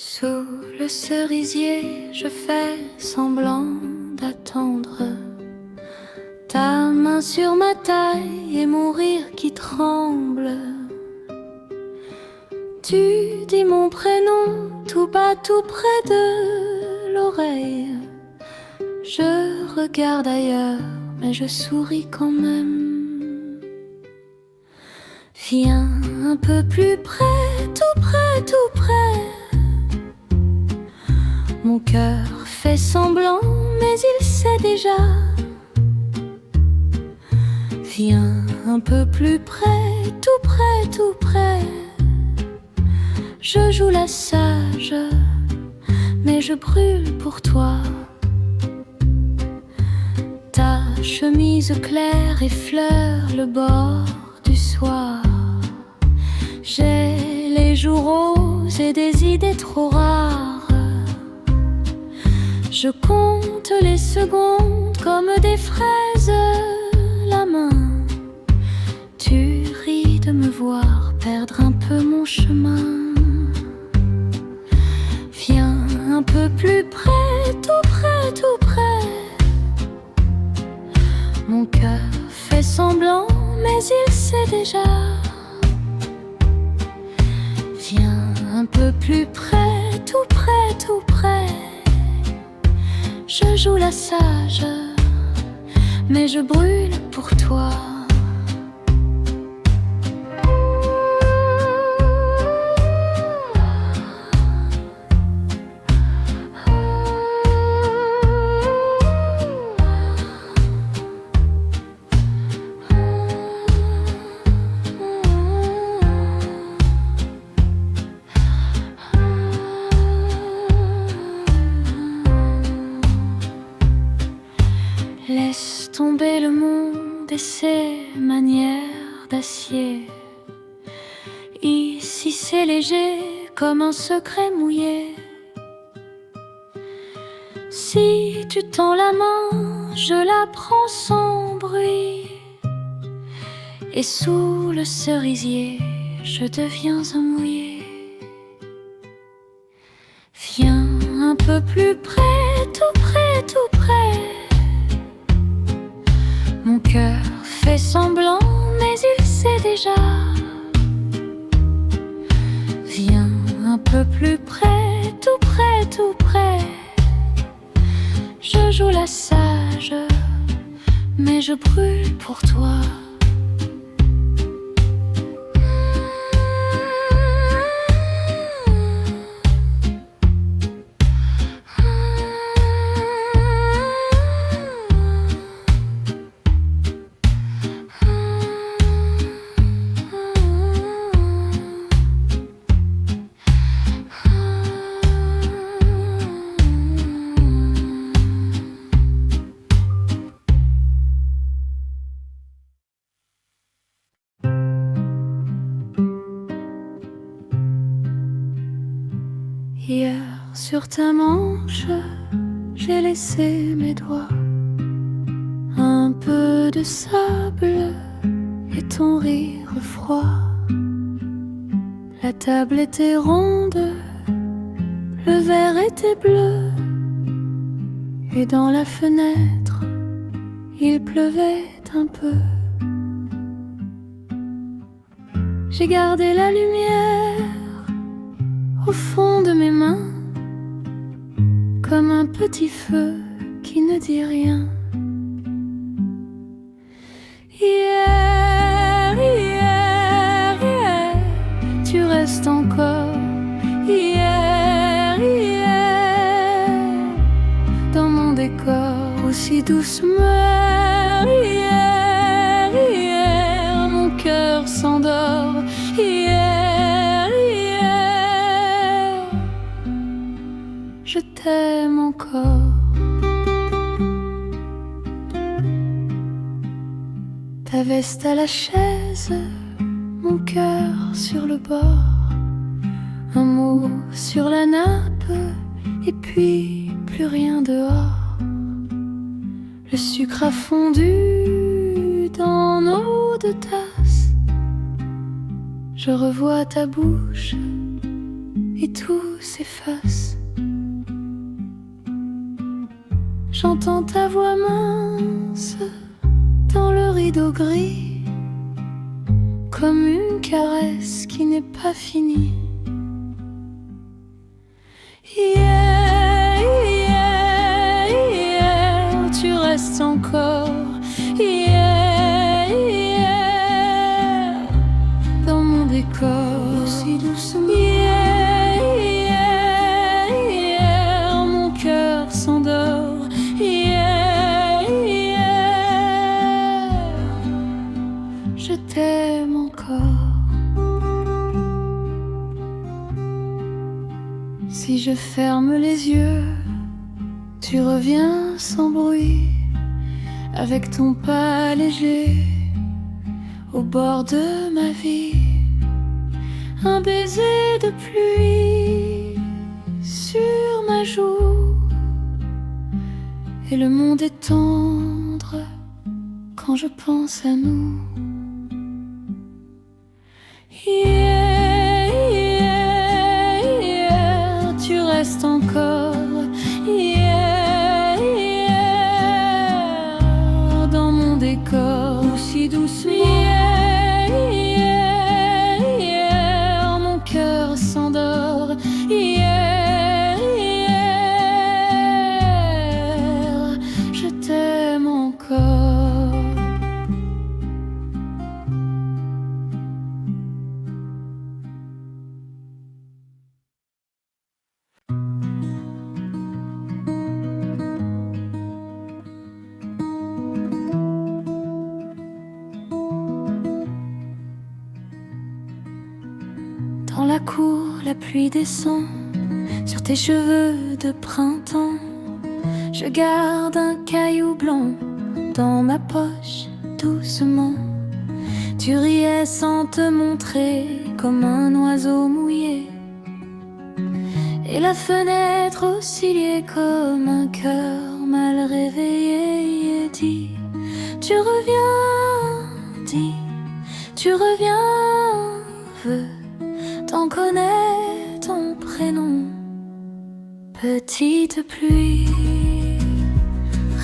Sous le cerisier, je fais semblant d'attendre ta main sur ma taille et mon rire qui tremble. Tu dis mon prénom tout bas, tout près de l'oreille. Je regarde ailleurs, mais je souris quand même. Viens un peu plus près, tout près, tout près. Mon cœur fait semblant, mais il sait déjà. Viens un peu plus près, tout près, tout près. Je joue la sage, mais je brûle pour toi. Ta chemise claire effleure le bord du soir. J'ai les joues roses et des idées trop rares. Je compte les secondes comme des fraises, la main. Tu ris de me voir perdre un peu mon chemin. Viens un peu plus près, tout près, tout près. Mon cœur fait semblant, mais il sait déjà. Viens un peu plus près, tout près, tout près. Je joue la sage, mais je brûle pour toi. Laisse tomber le monde et ses manières d'acier. Ici c'est léger comme un secret mouillé. Si tu tends la main, je la prends sans bruit. Et sous le cerisier, je deviens un mouillé. Viens un peu plus près, tout près, tout près. Mon cœur fait semblant, mais il sait déjà. Viens un peu plus près, tout près, tout près. Je joue la sage, mais je brûle pour toi. Hier, sur ta manche, j'ai laissé mes doigts. Un peu de sable et ton rire froid. La table était ronde, le verre était bleu. Et dans la fenêtre, il pleuvait un peu. J'ai gardé la lumière au fond de mes mains, comme un petit feu qui ne dit rien. Hier, hier, hier, tu restes encore. Hier, hier, dans mon décor aussi doucement. Hier, hier, mon cœur s'endort. Hier, hier, je t'aime encore. Ta veste à la chaise, mon cœur sur le bord. Un mot sur la nappe, et puis plus rien dehors. Le sucre a fondu dans nos deux tasses. Je revois ta bouche et tout s'efface. J'entends ta voix mince dans le rideau gris, comme une caresse qui n'est pas finie. Hier, tu restes encore. Hier, dans mon décor, aussi doucement. Hier, mon cœur s'endort. Je t'aime encore. Si je ferme les yeux, tu reviens sans bruit, avec ton pas léger au bord de ma vie. Un baiser de pluie sur ma joue, et le monde est tendre quand je pense à nous. Hier, tu restes encore. Hier, dans mon décor, aussi doucement. Hier, mon cœur s'endort. Hier, je t'aime encore. Dans la cour, la pluie descend sur tes cheveux de printemps. Je garde un caillou blanc dans ma poche, doucement. Tu riais sans te montrer, comme un oiseau mouillé, et la fenêtre oscillait comme un cœur mal réveillé. Et dis, tu reviens, dis, tu reviens, veux t'en connais ton prénom. Petite pluie,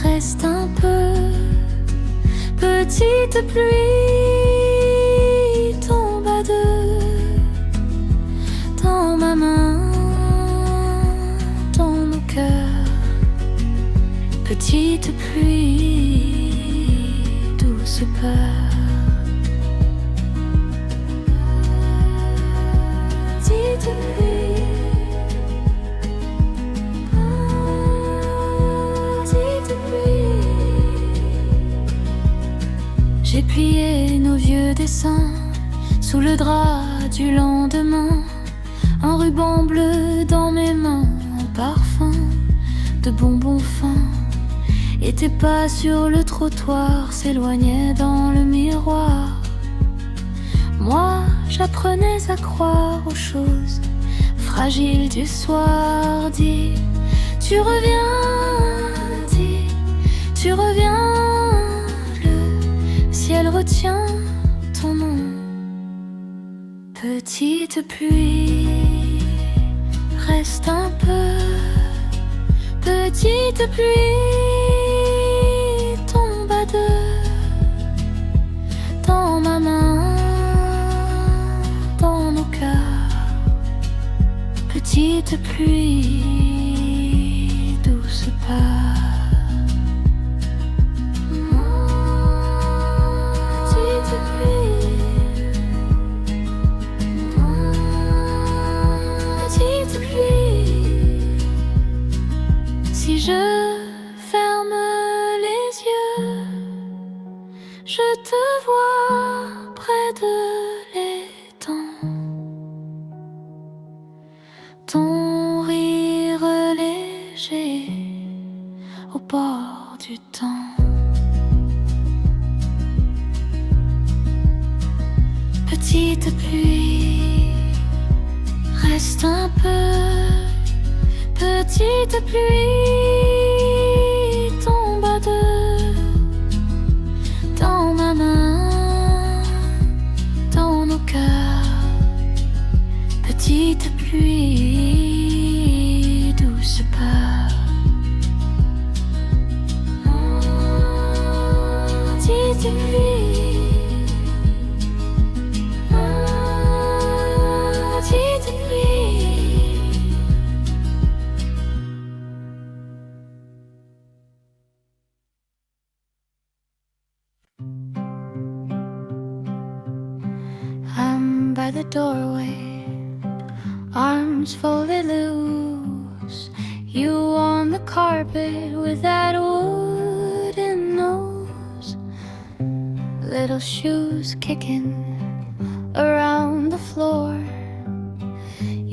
reste un peu. Petite pluie, tombe à deux, dans ma main, dans nos cœurs. Petite pluie, douce peur. Petite pluie, petite pluie. J'ai plié nos vieux dessins sous le drap du lendemain, un ruban bleu dans mes mains, un parfum de bonbons fins. Et tes pas sur le trottoir s'éloignaient dans le miroir. Moi, j'apprenais à croire aux choses fragiles du soir. Dis, tu reviens, dis, tu reviens. Le ciel retient ton nom. Petite pluie, reste un peu. Petite pluie, tombe à deux, dans ma main, dans nos cœurs. Petite pluie, douce part. Petite pluie, petite pluie. Si je ferme les yeux, je te vois près de l'étang. Ton rire léger au bord du temps. Petite pluie, reste un peu. Petite pluie, tombe à deux, dans ma main, dans nos cœurs. Petite pluie. by the doorway, arms folded loose. You on the carpet with that wooden nose, little shoes kicking around the floor.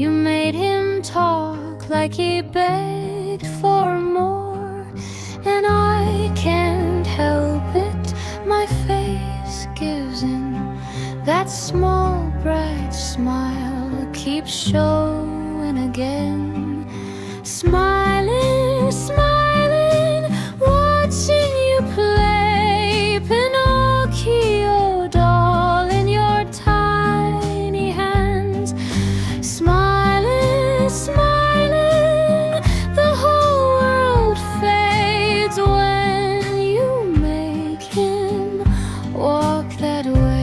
You made him talk like he begged for more, and I can't help it, my face gives in. That small bright smile keeps showing again. Smiling, smiling, watching you play Pinocchio doll in your tiny hands. Smiling, smiling, the whole world fades when you make him walk that way.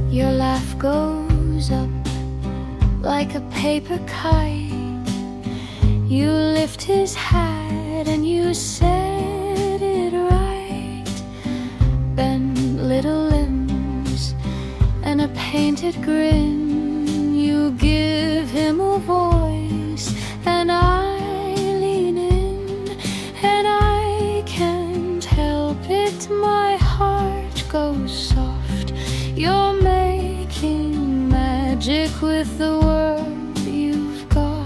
Your laugh goes up like a paper kite. You lift his hat and you set it right. Bend little limbs and a painted grin. You give him a voice and I lean in, and I can't help it, my heart goes soft. You're making magic with the world you've got.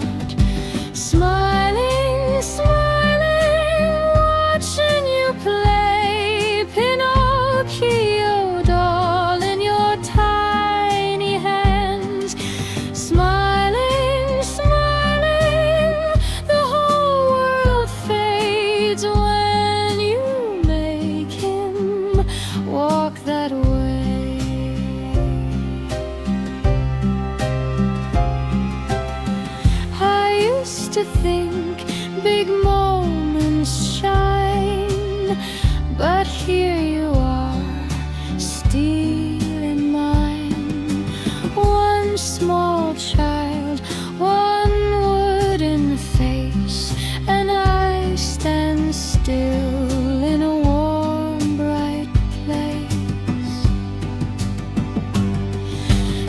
Smiling, smiling, watching you play Pinocchio doll in your tiny hands. Smiling, smiling, the whole world fades when you make him walk that way. To think big moments shine, but here you are, stealing mine. One small child, one wooden face, and I stand still in a warm, bright place.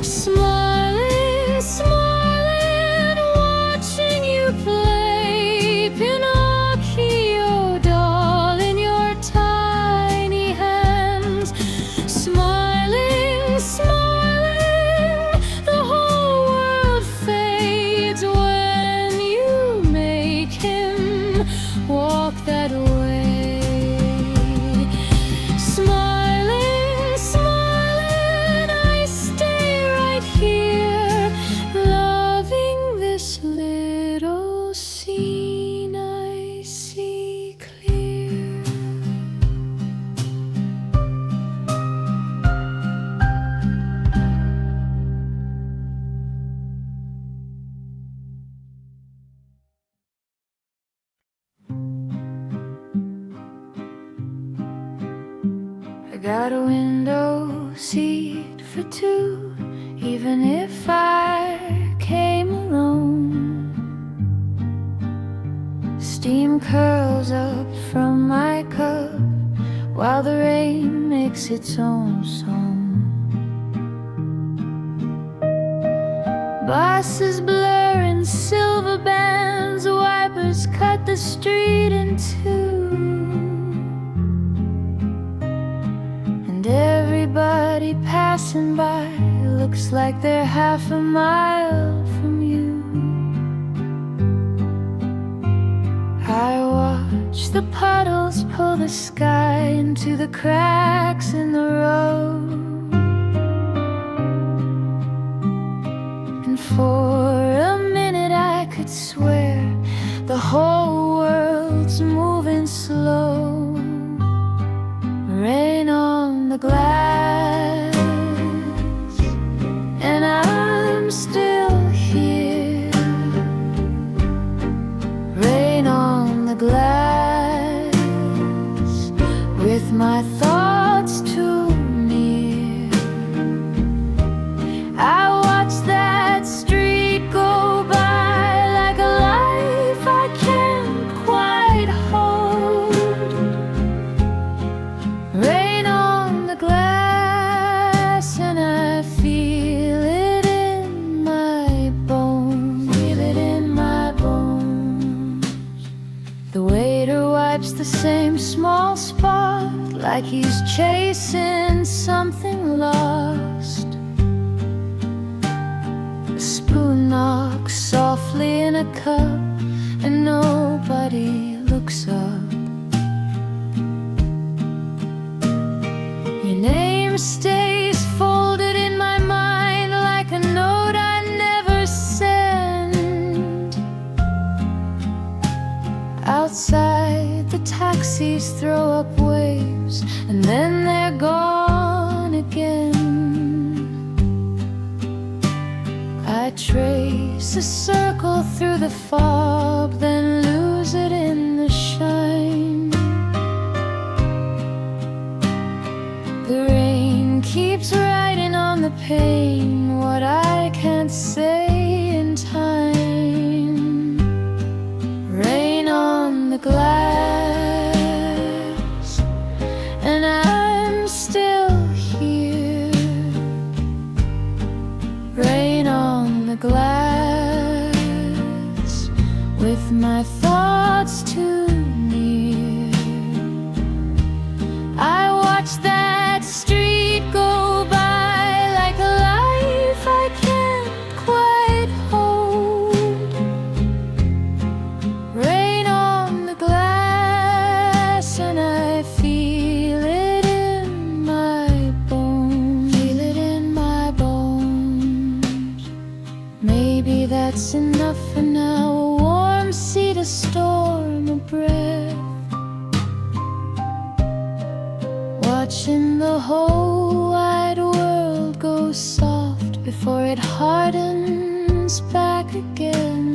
Smiling, smiling, watching you play Pinocchio doll in your tiny hands. Smiling, smiling, the whole world fades when you make him walk that way. Smiling, smiling, I stay right here, loving this little scene I see clear. I got a window seat for two, even if I came alone. Steam curls up from my cup while the rain makes its own song. Buses blur in silver bands, wipers cut the street in two, and everybody passing by looks like they're half a mile from you. I watch the puddles pull the sky into the cracks in the road, and for a minute I could swear the whole world's moving slow. Rain on the glass, and I'm still here. Rain on the glass, with my thoughts too near. I watch that street go by like a life I can't quite hold. always the same small spot, like he's chasing something lost. A spoon knocks softly in a cup, and nobody looks up. Your name stays folded in my mind like a note I never sent. Outside, the taxis throw up waves, and then they're gone again. I trace a circle through the fog, then lose it in the shine. The rain keeps writing on the pane what I can't say in time. Rain on the glass, and I'm still here. Rain on the glass, with my thoughts too near. I watch that street go by like a life I can't quite hold. Rain on the glass, and I feel it in my bones. Feel it in my bones. Maybe that's enough for now. A warm sea to storm a breath, watching the whole wide world go soft before it hardens back again.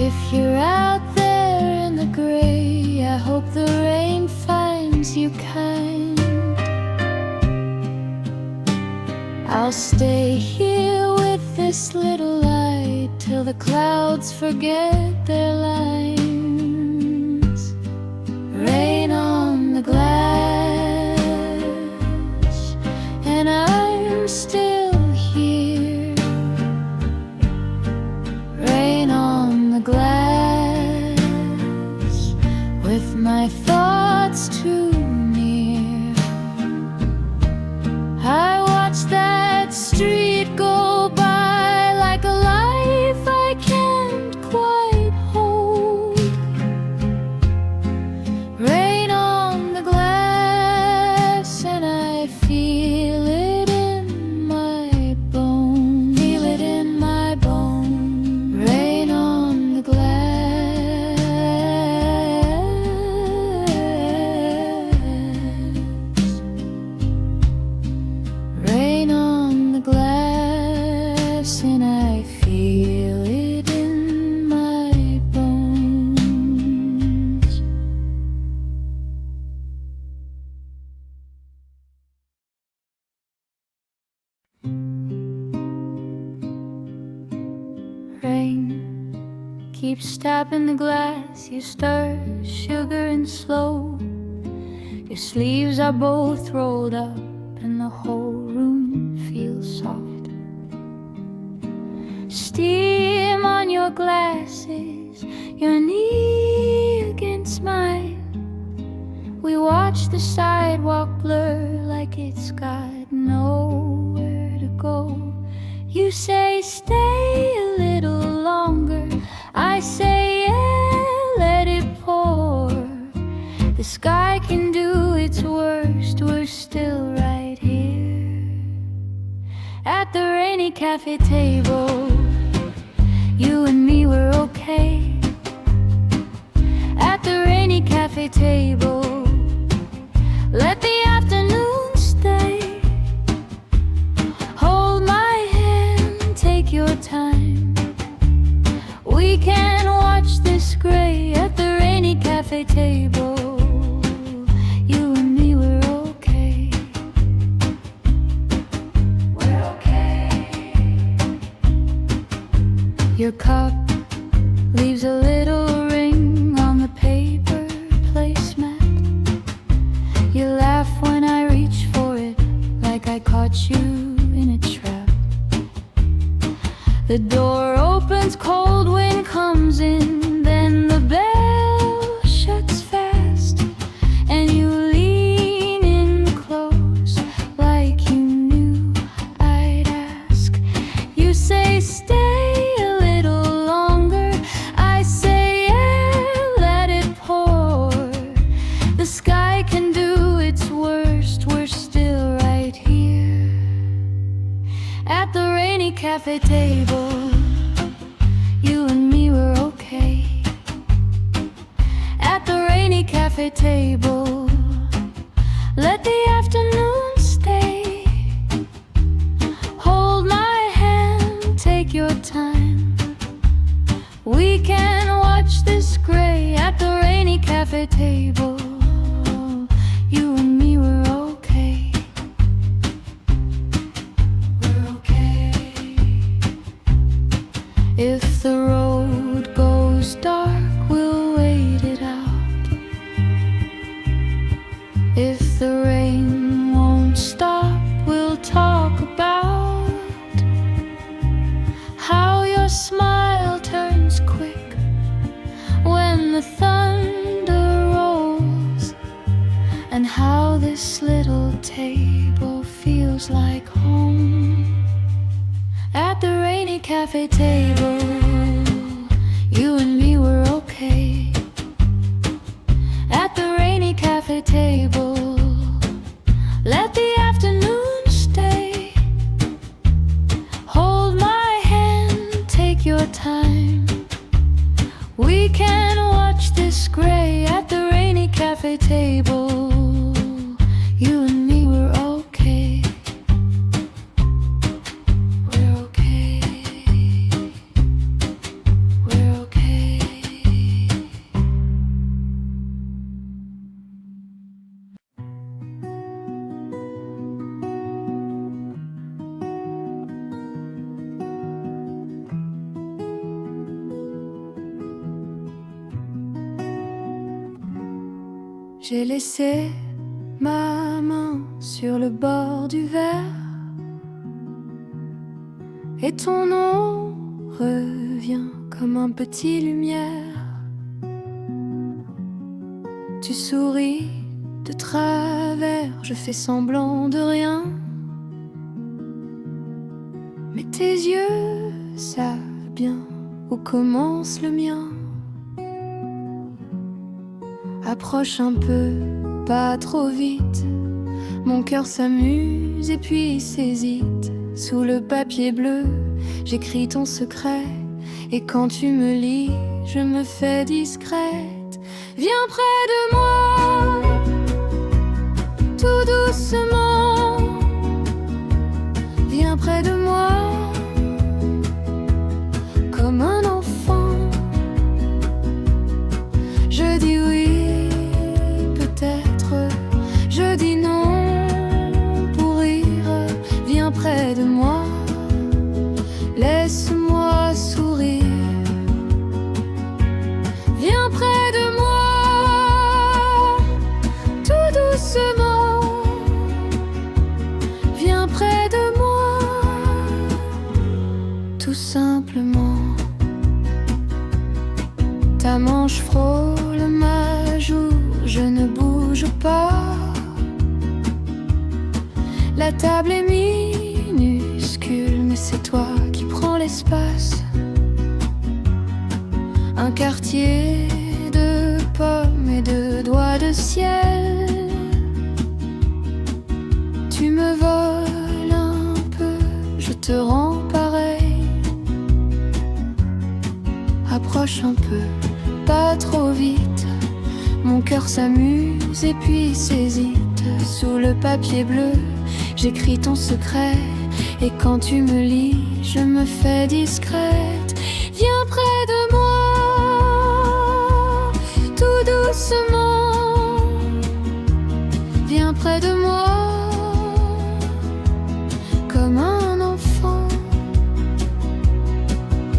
If you're out there in the gray, I hope the rain finds you kind. I'll stay here with this little light till the clouds forget their lines. Rain on the glass, and I'm still here. Rain on the glass, with my thoughts too near. I watch that street go by like a life I can't quite hold. Rain on the glass, and I feel it in my bones. Feel it in my bones. Rain on the glass. Rain on the glass, and I feel it in my bones. Rain keeps tapping the glass. You stir sugar and slow. Your sleeves are both rolled up, and the whole room feels soft. Steam on your glasses, your knee against mine. We watch the sidewalk blur like it's got nowhere to go. You say stay a little longer, I say yeah, let it pour. The sky can do its worst, we're still right here at the rainy cafe table. You and me were okay at the rainy cafe table. Let the afternoon stay. Hold my hand, take your time. We can watch this gray at the rainy cafe table. You and me were okay. We're okay. Your cup leaves a little ring on the paper placemat. You laugh when I reach for it, like I caught you in a trap. The door opens, cold wind comes in, then the cafe table, you and me were okay. At the rainy cafe table, let the afternoon stay. Hold my hand, take your time. We can watch this gray at the rainy cafe table. You and me were okay. We're okay. If the road goes dark, we'll wait it out. If the rain won't stop, we'll talk about how your smile turns quick when the thunder rolls, and how this little table feels like home. At the rainy cafe table, you and me were okay. At the rainy cafe table, let the afternoon stay. Hold my hand, take your time. We can watch this gray at the rainy cafe table. You and me were okay. We're okay. We're okay. J'ai laissé ma main sur le bord du verre, et ton nom revient comme un petit lumière. Tu souris de travers, je fais semblant de rien, mais tes yeux savent bien où commence le mien. Approche un peu, pas trop vite. Mon cœur s'amuse et puis s'hésite. Sous le papier bleu, j'écris ton secret. Et quand tu me lis, je me fais discrète. Viens près de moi, tout doucement. Viens près de moi, comme un enfant. Je dis oui, peut-être. Je dis non, pour rire. Viens près de moi, laisse-moi sourire. Viens près de moi, tout doucement. Viens près de moi, tout simplement. Ta manche frôle ma joue, je ne bouge pas. La table est minuscule, mais c'est toi qui prends l'espace. Un quartier de pommes et de doigts de ciel. Tu me voles un peu, je te rends pareil. Approche un peu, pas trop vite. Mon cœur s'amuse et puis s'hésite. Sous le papier bleu, j'écris ton secret. Et quand tu me lis, je me fais discrète. Viens près de moi, tout doucement. Viens près de moi, comme un enfant.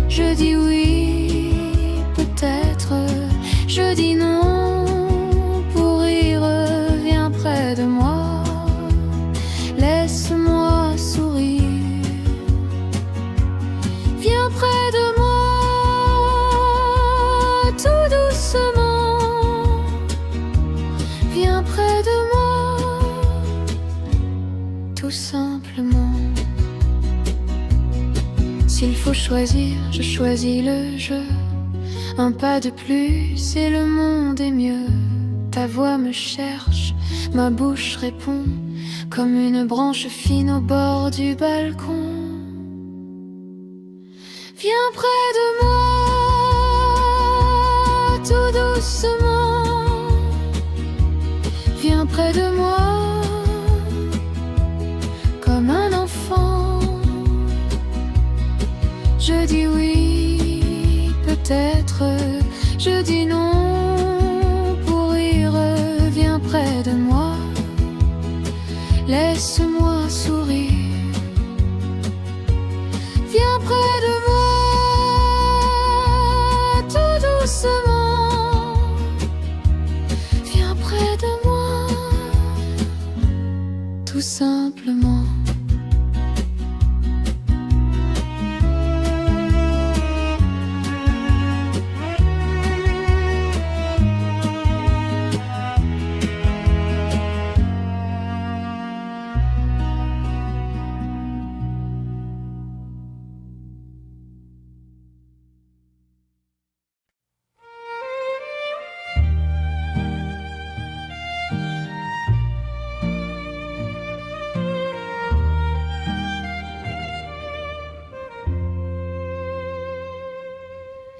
Je dis oui, peut-être. Je dis non, pour rire. Viens près de moi, laisse-moi sourire. Viens près de moi, tout doucement. Viens près de moi, tout simplement. S'il faut choisir, je choisis le jeu. Un pas de plus et le monde est mieux. Ta voix me cherche, ma bouche répond, comme une branche fine au bord du balcon. Viens près de moi, tout doucement. Viens près de moi, comme un enfant. Je dis oui, peut-être. Je dis non, pour rire. Viens près de moi, laisse-moi sourire. Viens près de moi, tout doucement. Viens près de moi, tout simplement.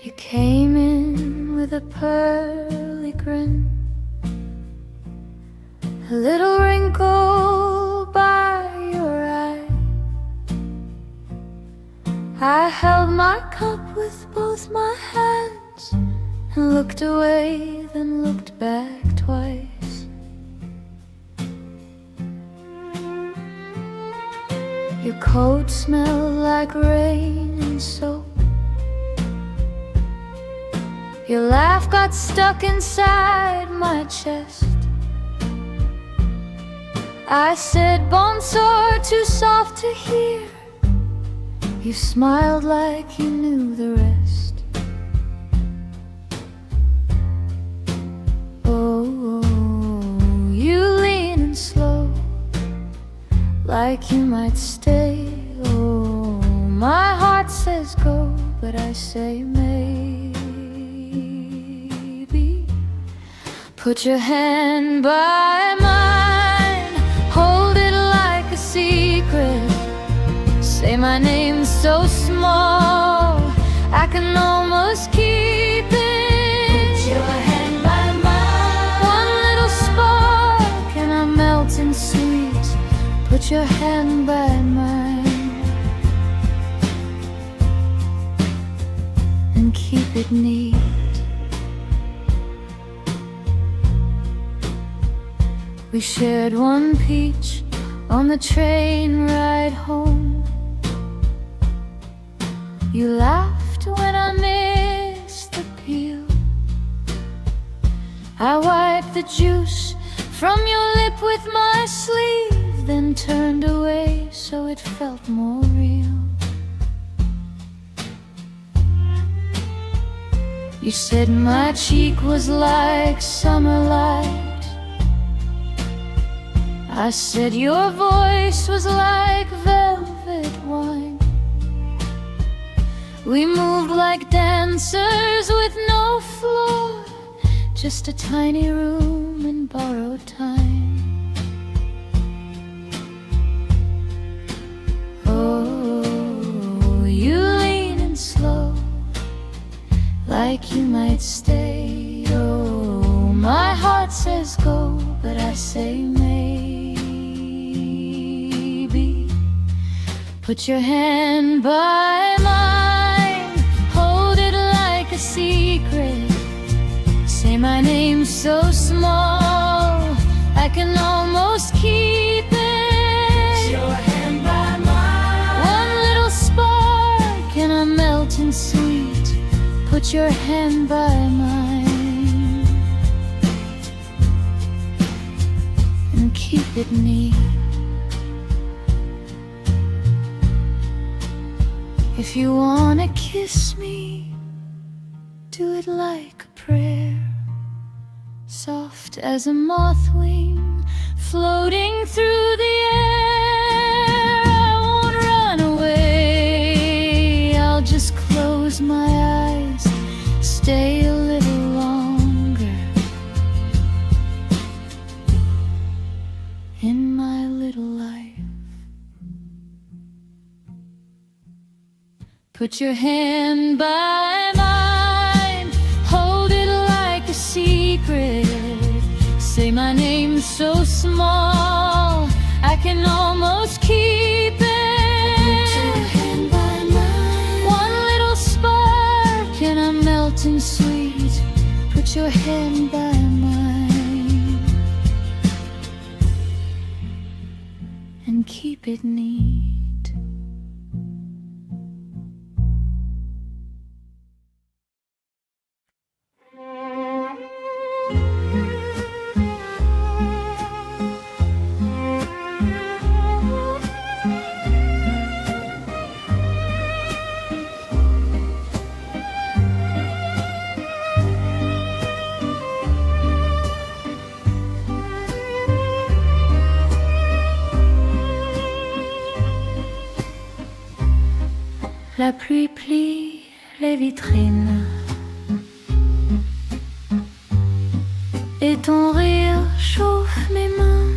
You came in with a pearly grin, a little wrinkle by your eye. I held my cup with both my hands and looked away, then looked back twice. Your coat smelled like rain and soap. Your laugh got stuck inside my chest. I said bonsoir, too soft to hear. You smiled like you knew the rest. Oh, you lean and slow, like you might stay. Oh, my heart says go, but I say maybe. Put your hand by mine, hold it like a secret. Say my name so small, I can almost keep it. Put your hand by mine, one little spark and I'm melting sweet. Put your hand by mine and keep it neat. We shared one peach on the train ride home. You laughed when I missed the peel. I wiped the juice from your lip with my sleeve, then turned away so it felt more real. You said my cheek was like summer light. I said your voice was like velvet wine. We moved like dancers with no floor, just a tiny room in borrowed time. Oh, you lean and slow, like you might stay. Oh, my heart says go, but I say maybe. Put your hand by mine, hold it like a secret. Say my name so small, I can almost keep it. Put your hand by mine, one little spark and I'm melting sweet. Put your hand by mine and keep it neat. If you wanna kiss me, do it like a prayer, soft as a moth wing floating through the air. I won't run away, I'll just close my eyes, stay a little longer in my little life. Put your hand by mine, hold it like a secret. Say my name so small, I can almost keep it. Put your hand by mine. One little spark and I'm melting sweet. Put your hand by mine and keep it neat. La pluie plie les vitrines et ton rire chauffe mes mains.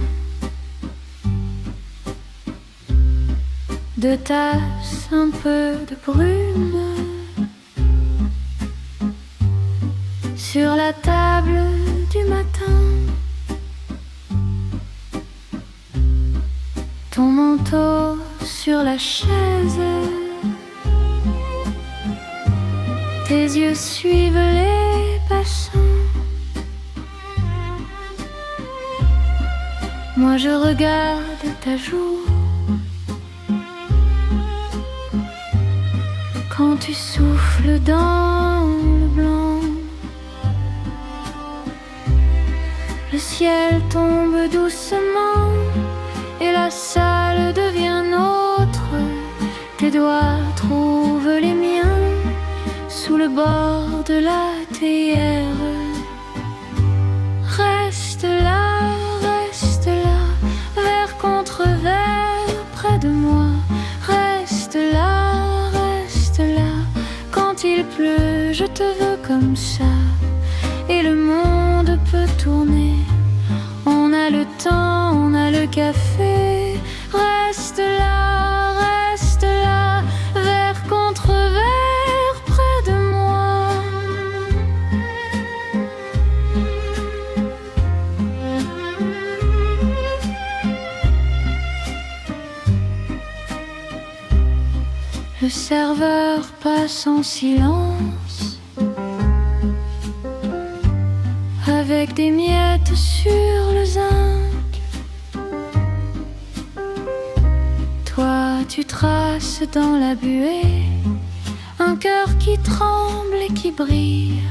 Deux tasses, un peu de brume sur la table du matin. Ton manteau sur la chaise. Tes yeux suivent les passants. Moi je regarde ta joue quand tu souffles dans le blanc. Le ciel tombe doucement et la salle devient nôtre. Tes doigts trouvent les miens sous le bord de la théière. Reste là, verre contre verre près de moi. Reste là, quand il pleut, je te veux comme ça. Et le monde peut tourner, on a le temps, on a le café. Reste là, verre contre verre près de moi. Le serveur passe en silence avec des miettes sur le zinc. Toi, tu traces dans la buée un cœur qui tremble et qui brille.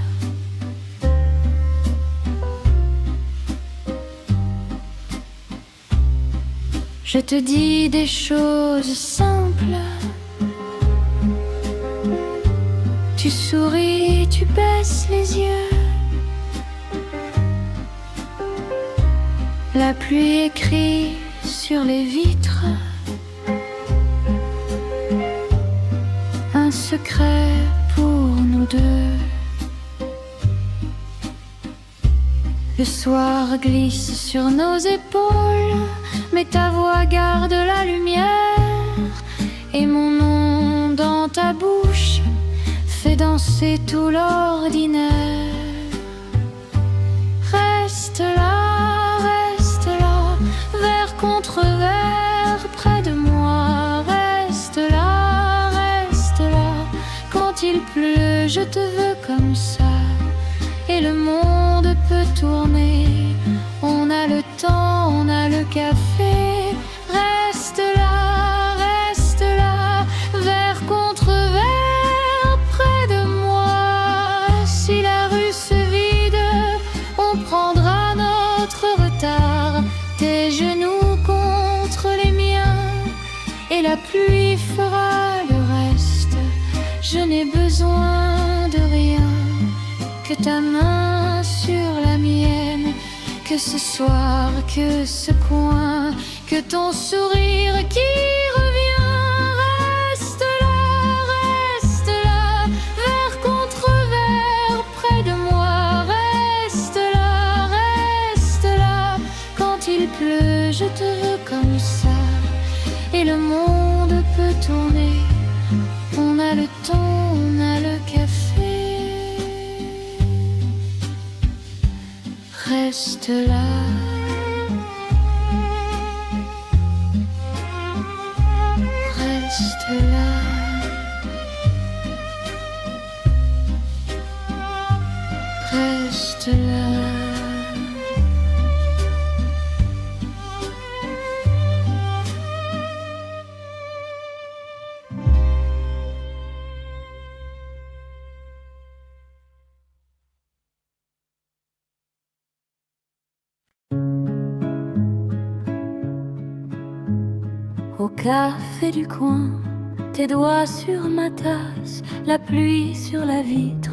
Je te dis des choses simples. Tu souris, tu baisses les yeux. La pluie écrit sur les vitres un secret pour nous deux. Le soir glisse sur nos épaules, mais ta voix garde la lumière. Et mon nom dans ta bouche fait danser tout l'ordinaire. Reste là, verre contre verre près de moi. Reste là, quand il pleut, je te veux comme ça. Et le monde peut tourner, on a le temps, on a le café. Reste là, verre contre verre près de moi. Si la rue se vide, on prendra notre retard. Tes genoux contre les miens et la pluie fera le reste. Je n'ai besoin de rien que ta main sur la mienne, que ce soir, que ce coin, que ton sourire qui revient. Reste là, verre contre verre près de moi. Reste là, quand il pleut, je te veux comme ça. Et le monde peut tourner, on a le temps. reste là. Reste là. Reste là. Au café du coin, tes doigts sur ma tasse, la pluie sur la vitre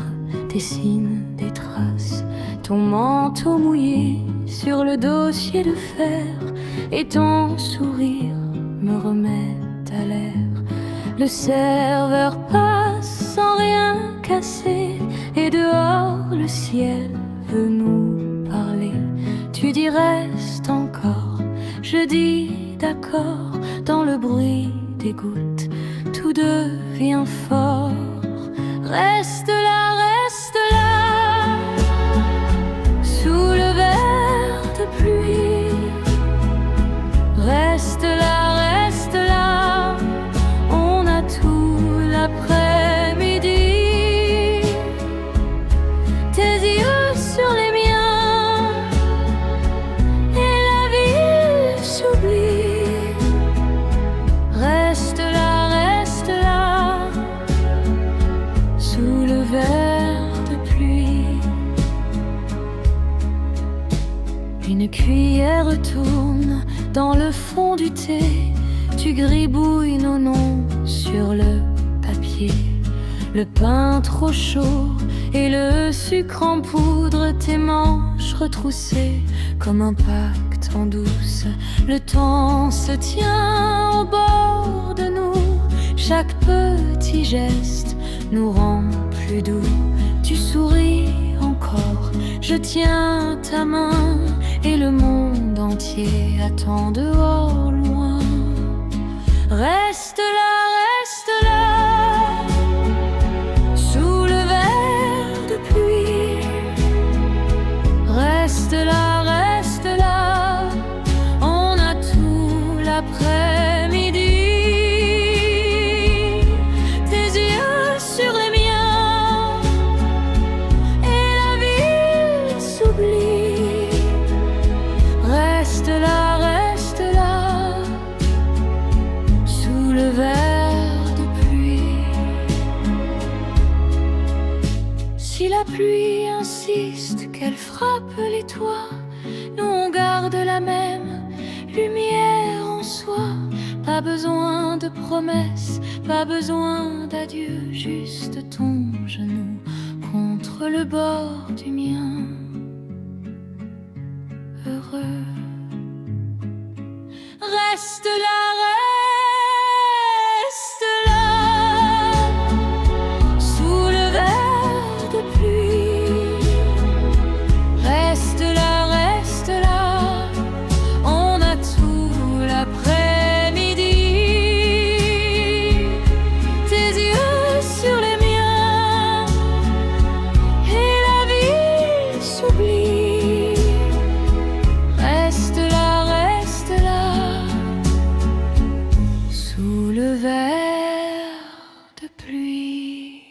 dessine des traces. Ton manteau mouillé sur le dossier de fer et ton sourire me remet à l'air. Le serveur passe sans rien casser et dehors le ciel veut nous parler. Tu dis reste encore, je dis d'accord. Dans le bruit des gouttes, tout devient fort. Reste là, sous le verre de pluie. Reste là, on a tout l'après-midi. Tes yeux sur les miens et la ville s'oublie. Reste là, sous le verre de pluie. Une cuillère tourne dans le fond du thé. Tu gribouilles nos noms sur le papier. Le pain trop chaud et le sucre en poudre. Tes manches retroussées comme un pacte en douce. Le temps se tient au bord de nous. Chaque petit geste nous rend plus doux. Tu souris encore, je tiens ta main et le monde entier attend dehors loin. Reste là, sous le verre de pluie. Reste là, on a tout l'après-midi. Tes yeux sur les miens et la ville s'oublie. Reste là, sous le verre de pluie. Si la pluie insiste qu'elle frappe les toits, nous on garde la même lumière en soi. Pas besoin de promesses, pas besoin d'adieu, juste ton genou contre le bord du mien. Heureux. Reste là, sous le verre de pluie. Reste là, on a tout l'après-midi. Tes yeux sur les miens et la vie s'oublie. Reste là, sous le verre de pluie.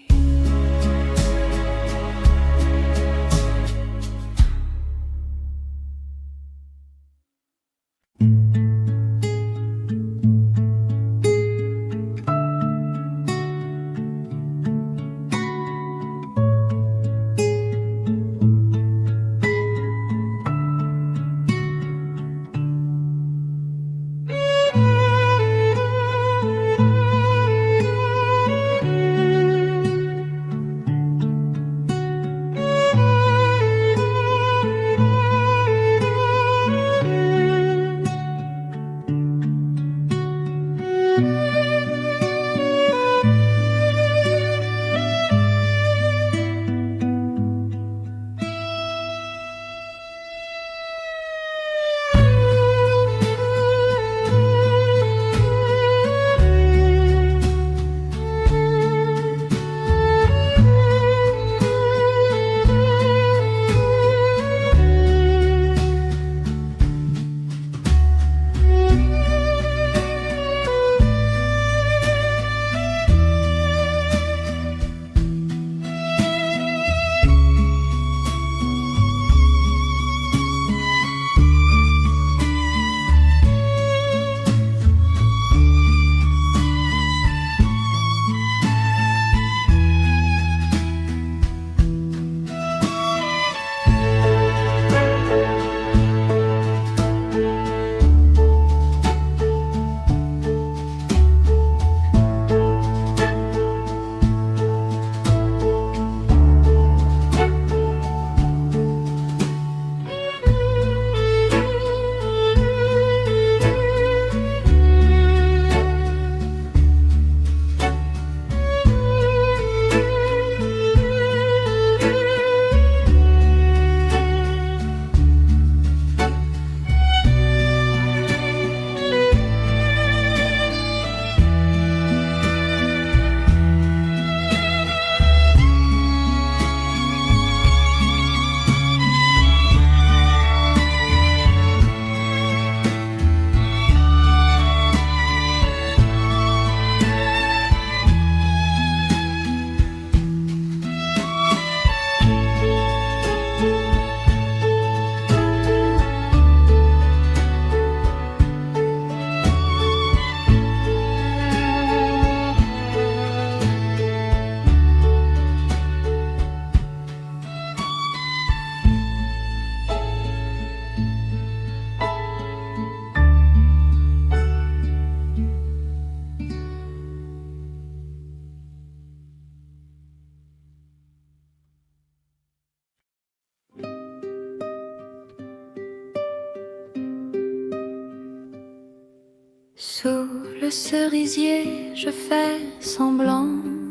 Sous le cerisier, je fais semblant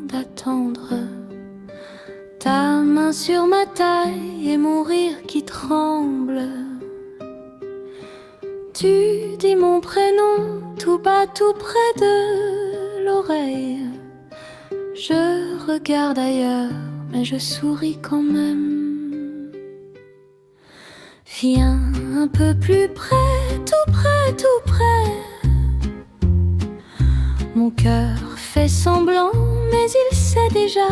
d'attendre ta main sur ma taille et mon rire qui tremble. Tu dis mon prénom tout bas, tout près de l'oreille. Je regarde ailleurs, mais je souris quand même. Viens un peu plus près, tout près, tout près. Mon cœur fait semblant, mais il sait déjà.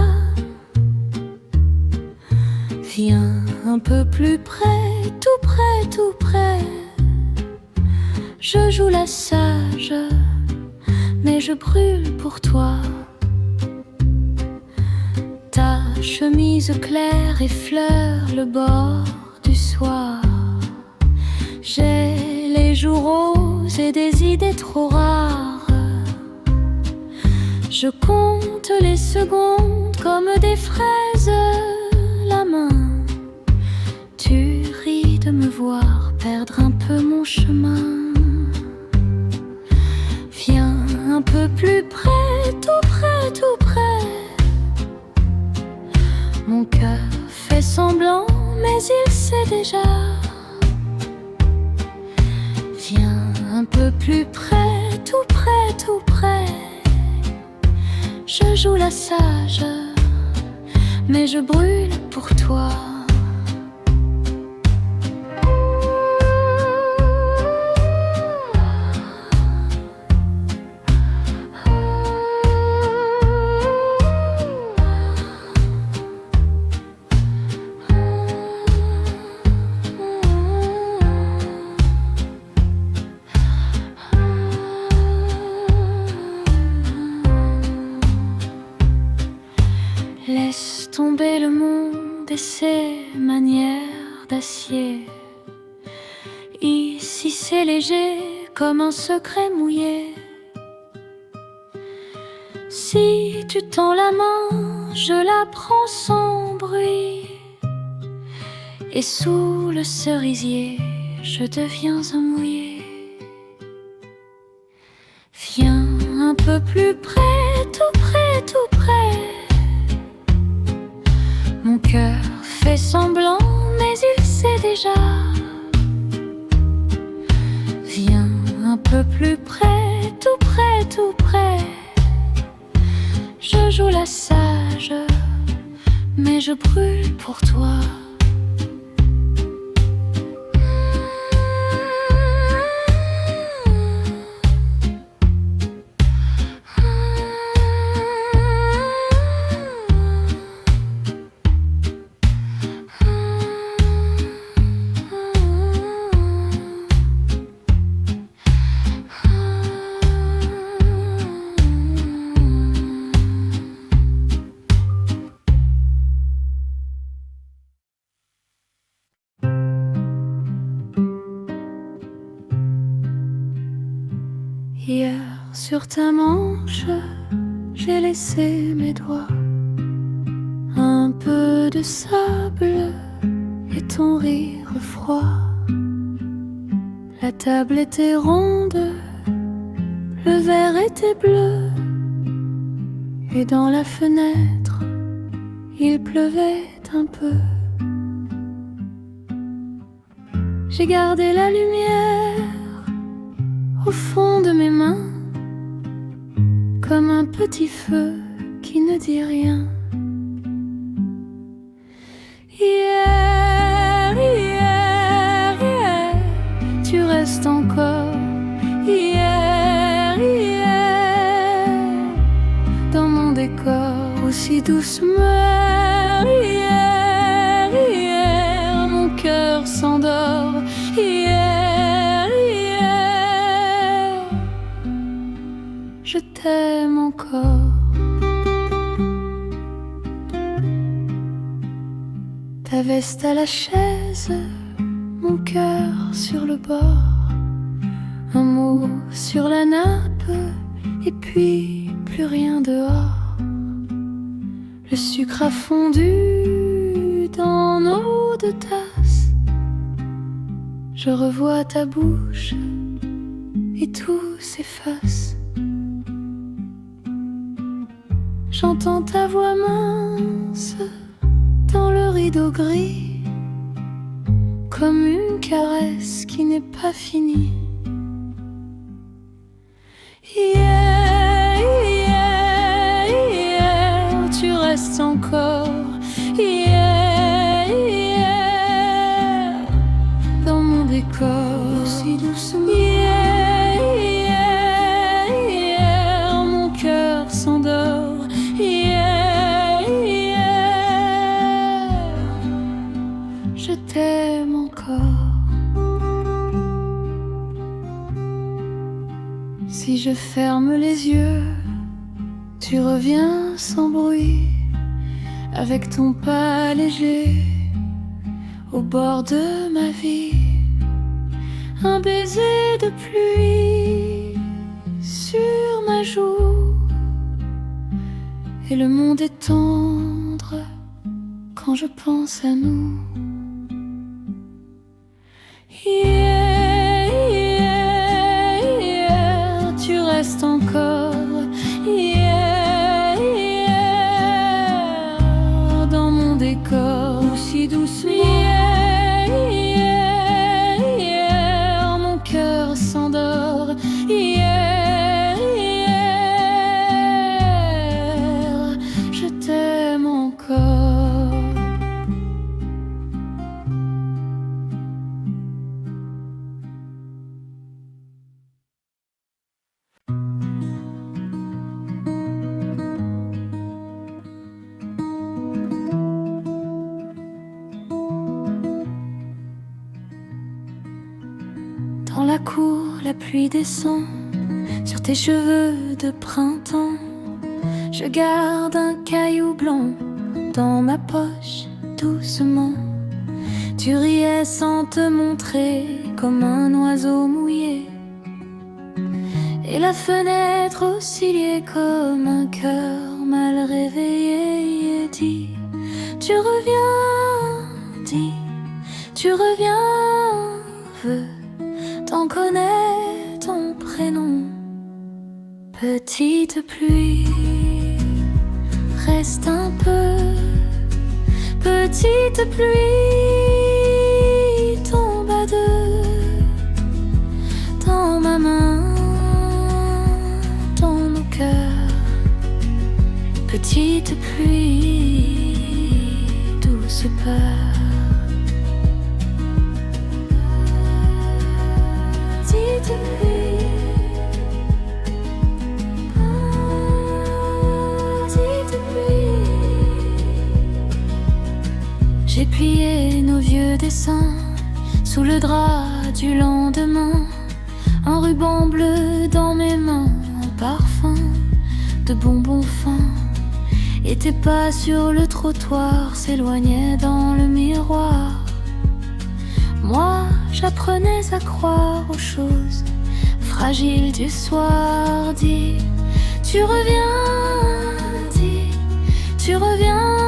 Viens un peu plus près, tout près, tout près. Je joue la sage, mais je brûle pour toi. Ta chemise claire effleure le bord du soir. J'ai les joues roses et des idées trop rares. Je compte les secondes comme des fraises, la main. Tu ris de me voir perdre un peu mon chemin. Viens un peu plus près, tout près, tout près. Mon cœur fait semblant, mais il sait déjà. Viens un peu plus près, tout près, tout près. Je joue la sage, mais je brûle pour toi. Laisse tomber le monde et ses manières d'acier. Ici c'est léger comme un secret mouillé. Si tu tends la main, je la prends sans bruit. Et sous le cerisier, je deviens un mouillé. Viens un peu plus près, tout près, tout près. Mon cœur fait semblant, mais il sait déjà. Viens un peu plus près, tout près, tout près. Je joue la sage, mais je brûle pour toi. Hier, sur ta manche, j'ai laissé mes doigts. Un peu de sable et ton rire froid. La table était ronde, le verre était bleu. Et dans la fenêtre, il pleuvait un peu. J'ai gardé la lumière au fond de mes mains, comme un petit feu qui ne dit rien. Hier, hier, hier, tu restes encore. Hier, hier, dans mon décor aussi doucement. Hier, hier, mon cœur s'endort. Hier, hier, je t'aime encore. Ta veste à la chaise, mon cœur sur le bord. Un mot sur la nappe, et puis plus rien dehors. Le sucre a fondu dans nos deux tasses. Je revois ta bouche et tout s'efface. J'entends ta voix mince dans le rideau gris, comme une caresse qui n'est pas finie. Hier, hier, hier, tu restes encore. Hier, hier, dans mon décor, si doucement. Hier, hier, hier, mon cœur s'endort. Hier, hier, je t'aime encore. Si je ferme les yeux, tu reviens sans bruit, avec ton pas léger au bord de ma vie. Un baiser de pluie sur ma joue, et le monde est tendre quand je pense à nous. Hier, hier, hier, tu restes encore. Hier, hier, dans mon décor, si doucement. Hier, hier, hier, mon cœur s'endort. Hier, hier, je t'aime encore. Dans la cour, la pluie descend sur tes cheveux de printemps. Je garde un caillou blanc dans ma poche, doucement. Tu riais sans te montrer, comme un oiseau mouillé, et la fenêtre oscillait comme un cœur mal réveillé. Et dis, tu reviens, dis, tu reviens, veux t'en connais ton prénom. Petite pluie, reste un peu. Petite pluie, tombe à deux dans ma main, dans nos cœurs. Petite pluie, douce peur. Petite pluie, petite pluie. J'ai plié nos vieux dessins sous le drap du lendemain, un ruban bleu dans mes mains, un parfum de bonbons fins. Et tes pas sur le trottoir s'éloignaient dans le miroir. Moi, j'apprenais à croire aux choses fragiles du soir. Dis, tu reviens, dis, tu reviens.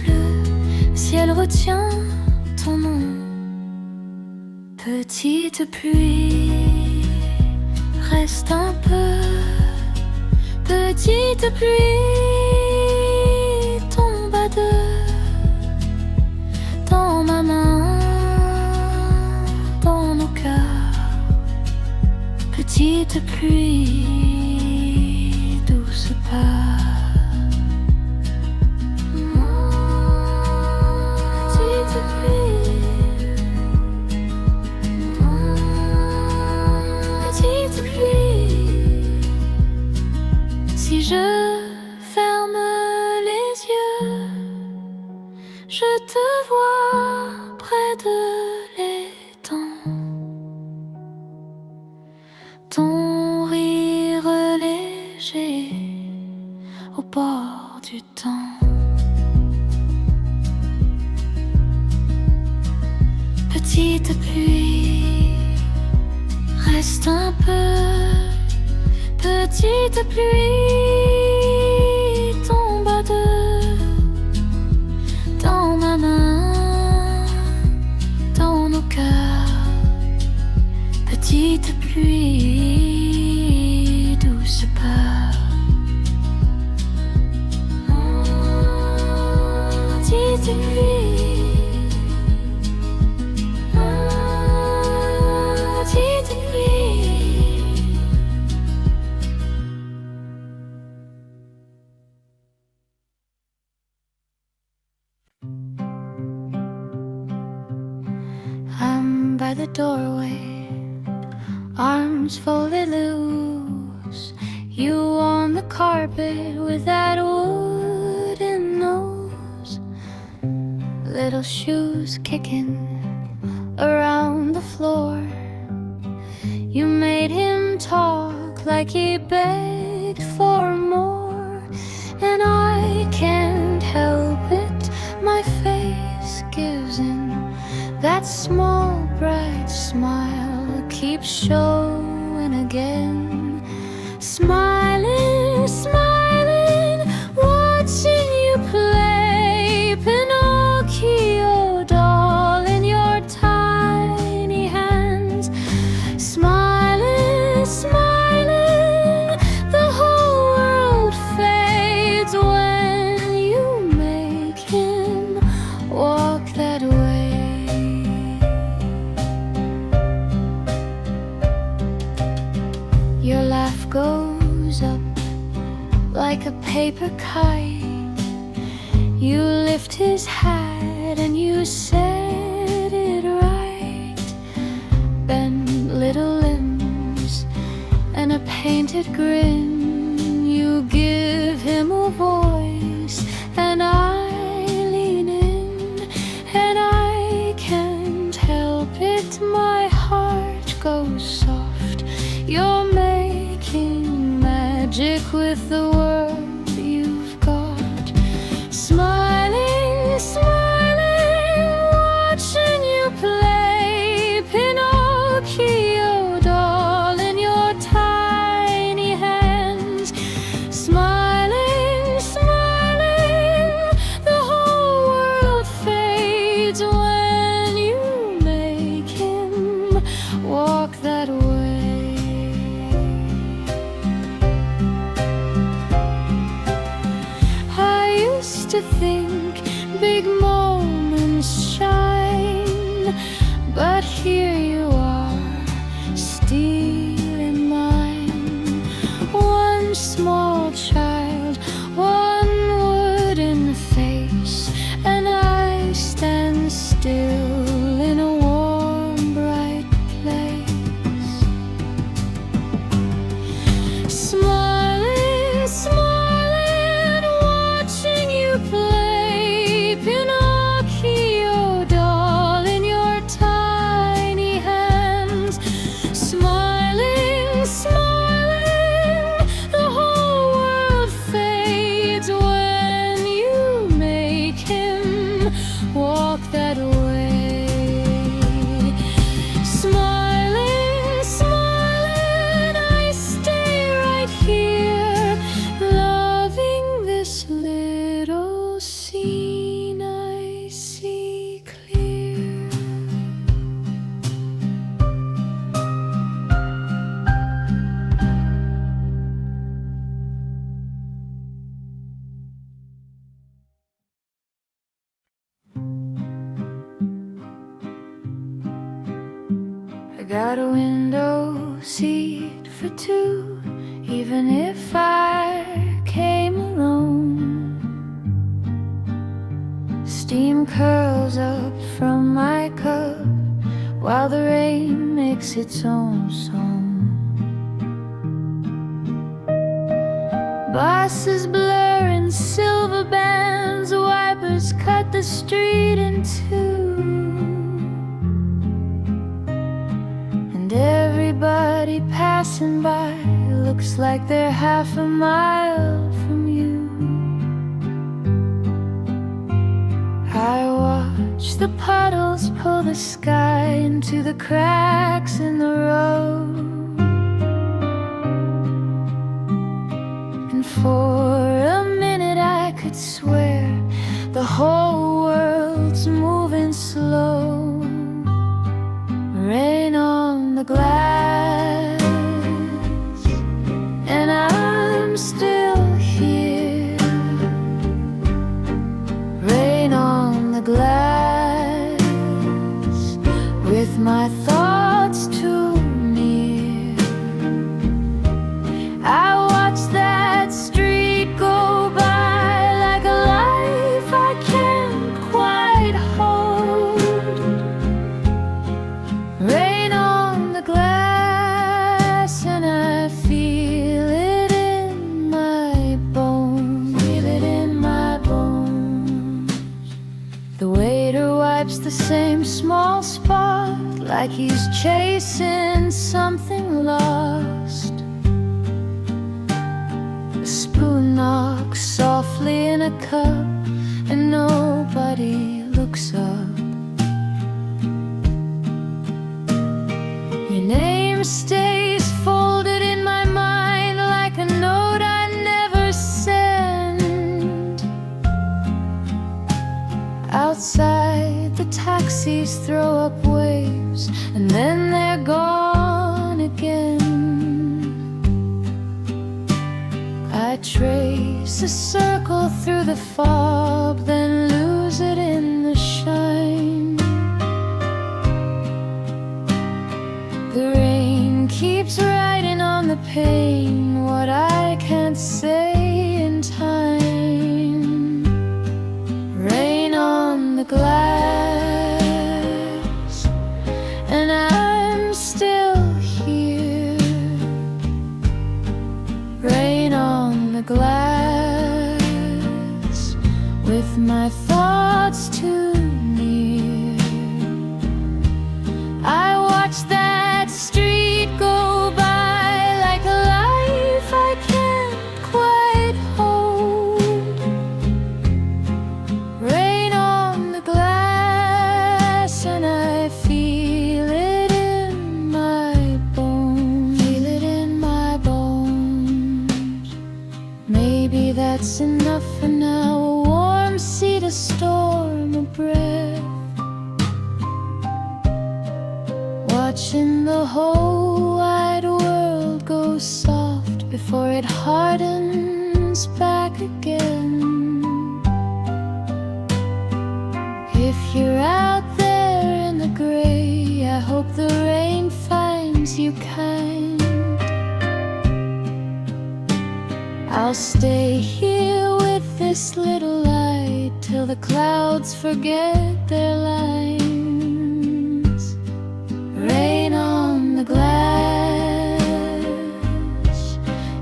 Le ciel retient ton nom. Petite pluie, reste un peu. Petite pluie, tombe à deux dans ma main, dans nos cœurs. Petite pluie, douce part. Petite pluie, petite pluie. Si je ferme les yeux, je te vois près de l'étang. Ton rire léger au bord du temps. Petite pluie, reste un peu. Petite pluie, tombe à deux dans ma main, dans nos cœurs. Petite pluie. by the doorway, arms folded loose. You on the carpet with that wooden nose, little shoes kicking around the floor. You made him talk like he begged for more, and I can't help it, my face gives in. That small bright smile keeps showing again. Smiling, smiling, watching you play Pinocchio doll in your tiny hands. Smiling, smiling, the whole world fades when you make him walk that way. Your laugh goes up like a paper kite. You lift his hat and you set it right. Bend little limbs and a painted grin. You give him a voice and I lean in, and I can't help it, my heart goes soft. You're making magic with the world you've got. Smiling, smiling, watching you play Pinocchio doll in your tiny hands. Smiling, smiling, the whole world fades when you make him walk that way. To think big moments shine, but here you are, stealing mine. One small child, one wooden face, and I stand still in a warm, bright place. Smiling, smiling, watching you play Pinocchio doll in your tiny hands. Smiling, smiling, the whole world fades when you make him walk that way. Smiling, smiling, I stay right here, loving this little scene I see clear. I got a window seat for two, even if I came alone. Steam curls up from my cup while the rain makes its own song. Buses blur in silver bands, wipers cut the street in two, and everybody passing by looks like they're half a mile from you. I watch the puddles pull the sky into the cracks in the road, and for a minute I could swear the whole world's moving slow. Rain on the glass, and I'm still here. Rain on the glass, with my thoughts too near. I watch that street go by like a life I can't quite hold. heart like he's chasing something lost. A spoon knocks softly in a cup and nobody looks up. Your name stays folded in my mind like a note I never sent. Outside, the taxis throw up waves and then they're gone again. I trace a circle through the fog, then lose it in the shine. The rain keeps writing on the pane what I can't say in time. Rain on the glass, and I'm still here. Rain on the glass, with my thoughts too near. I watch that street go by like a life I can't quite hold. Rain on the glass, and I feel it in my bones. Feel it in my bones. Maybe that's enough for now. A warm sea to storm a breath. Watching the whole wide world go soft before it hardens back again. If you're out there in the gray, I hope the rain finds you kind. I'll stay here with this little light till the clouds forget their lines. Rain on the glass,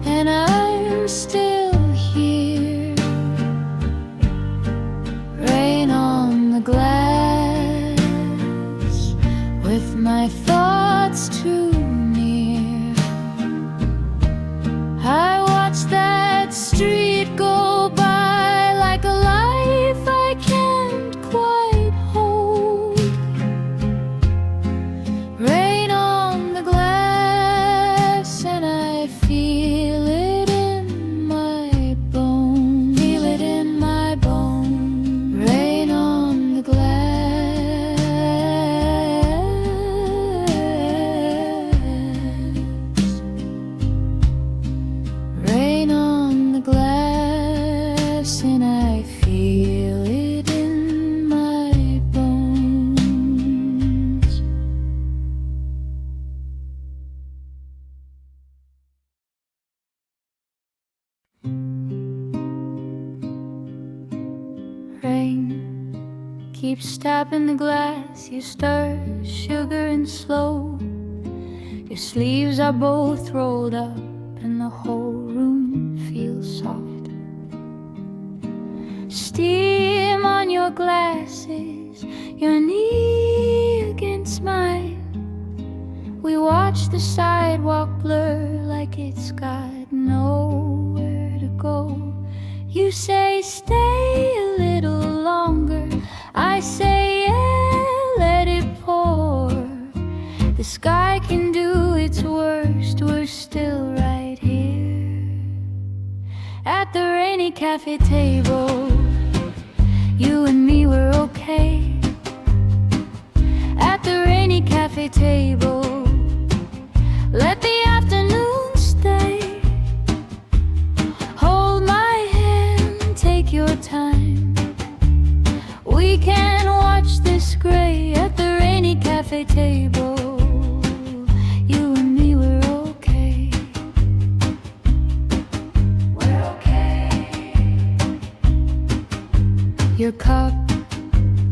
and I'm still here. Rain on the glass, with my thoughts too near. I watch that street go by like a life I can't quite hold. Rain on the glass, and I feel it in my bones. Feel it in my bones. Rain on the glass. Rain on the glass, and I feel it in my bones. Rain keeps stabbing the glass. You stir sugar and slow. Your sleeves are both rolled up, and the whole room feels soft. Steam on your glasses, your knee against mine. We watch the sidewalk blur like it's got nowhere to go. You say stay a little longer, I say yeah, let it pour. The sky can do its worst, we're still right here at the rainy cafe table. You and me were okay at the rainy cafe table. Let the afternoon stay. Hold my hand, take your time. We can watch this gray at the rainy cafe table. You and me were okay. We're okay. Your cup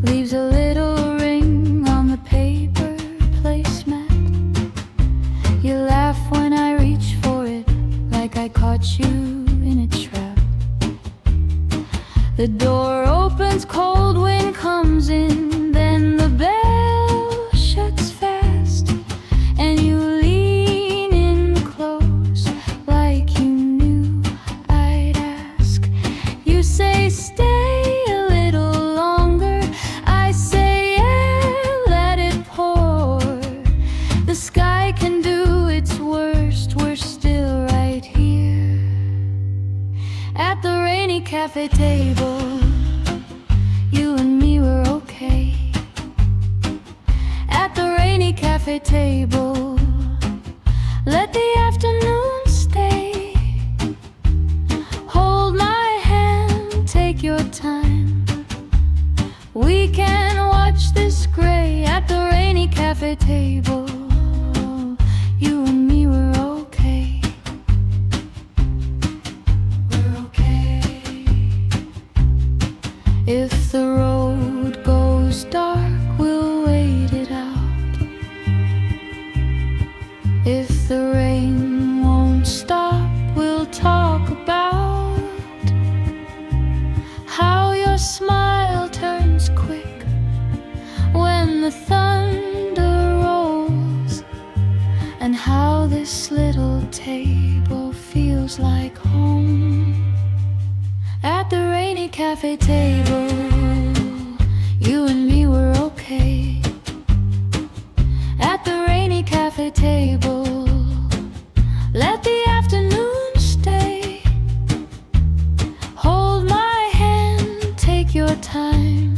leaves a little ring on the paper placemat. You laugh when I reach for it, like I caught you in a trap. The door opens, cold wind comes in, then the bell shuts cafe table, you and me were okay. At the rainy cafe table, let the afternoon stay. Hold my hand, take your time. We can watch this gray at the rainy cafe table. You and me were okay. We're okay. If the road goes dark, we'll wait it out. If the rain won't stop, we'll talk about how your smile turns quick when the thunder rolls, and how this little table feels like home. At the rainy cafe table, you and me were okay. At the rainy cafe table, let the afternoon stay. Hold my hand, take your time.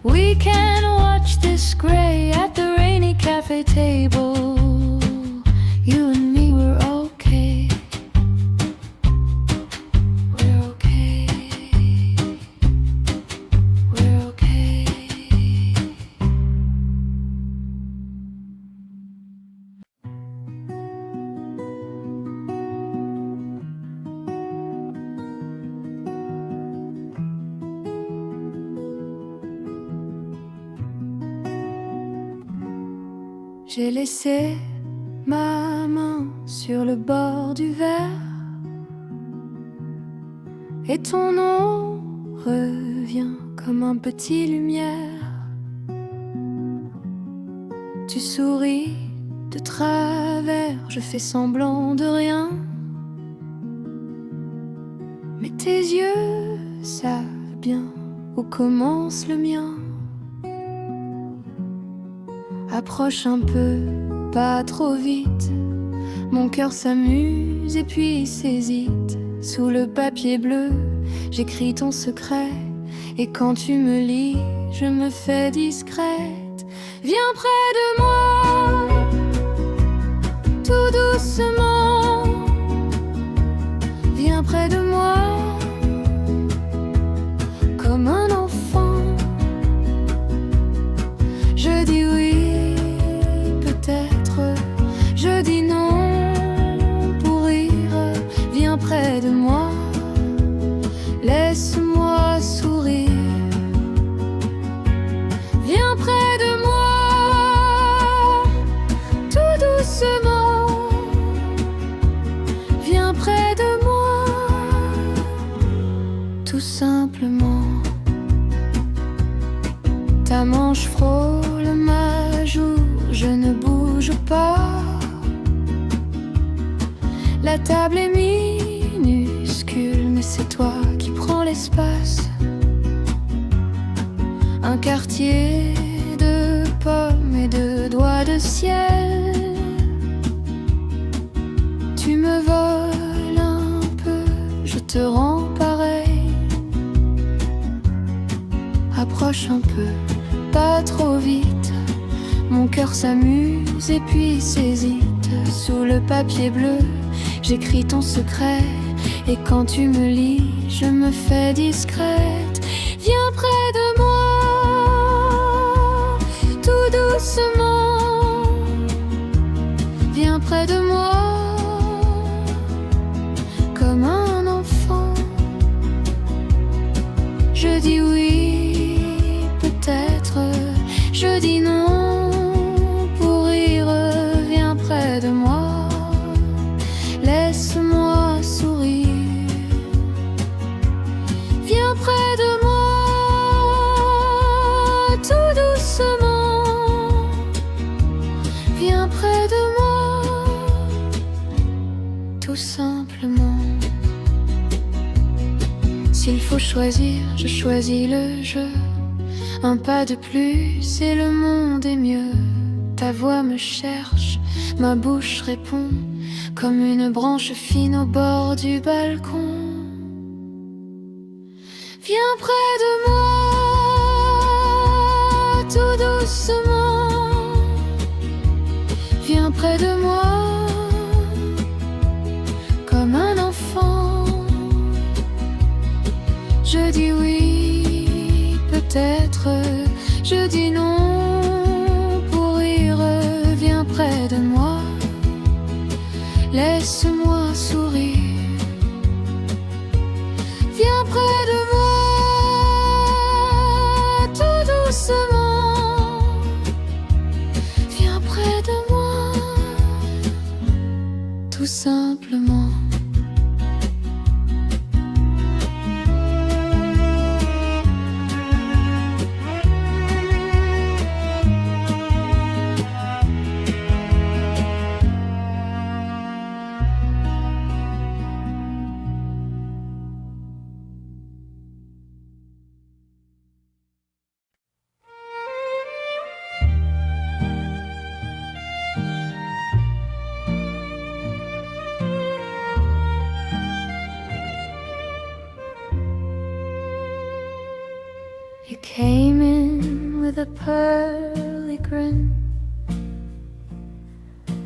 We can watch this gray at the rainy cafe table. You and me were okay. We're okay. We're okay. J'ai laissé ma main sur le bord du verre, et ton nom revient comme un petit lumière. Tu souris de travers, je fais semblant de rien, mais tes yeux savent bien où commence le mien. Approche un peu, pas trop vite. Mon cœur s'amuse et puis s'hésite. Sous le papier bleu, j'écris ton secret. Et quand tu me lis, je me fais discrète. Viens près de moi, tout doucement. Viens près de moi, comme un enfant. Je dis oui, peut-être, je dis non pour rire. Viens près de moi, laisse-moi sourire. Viens près de moi, tout doucement. Viens près de moi, tout simplement. Ta manche frôle ma joue, je ne bouge pas. La table est minuscule, mais c'est toi qui prends l'espace. Un quartier de pommes et de doigts de ciel. Tu me voles un peu, je te rends pareil. Approche un peu, pas trop vite. Mon cœur s'amuse et puis s'hésite. Sous le papier bleu, j'écris ton secret. Et quand tu me lis, je me fais discrète. Viens près de moi, tout doucement. Viens près de moi, comme un enfant. Je dis oui, peut-être, je dis non pour rire. Viens près de moi, laisse-moi sourire. Viens près de moi, tout doucement. Viens près de moi, tout simplement. S'il faut choisir, je choisis le jeu. Un pas de plus et le monde est mieux. Ta voix me cherche, ma bouche répond, comme une branche fine au bord du balcon. Viens près de moi, tout doucement. Viens près de moi, comme un enfant. Je dis oui, peut-être. Je dis non, pour rire. Viens près de moi, laisse-moi sourire. Viens près de moi, tout doucement. Viens près de moi, tout simplement. You came in with a pearly grin,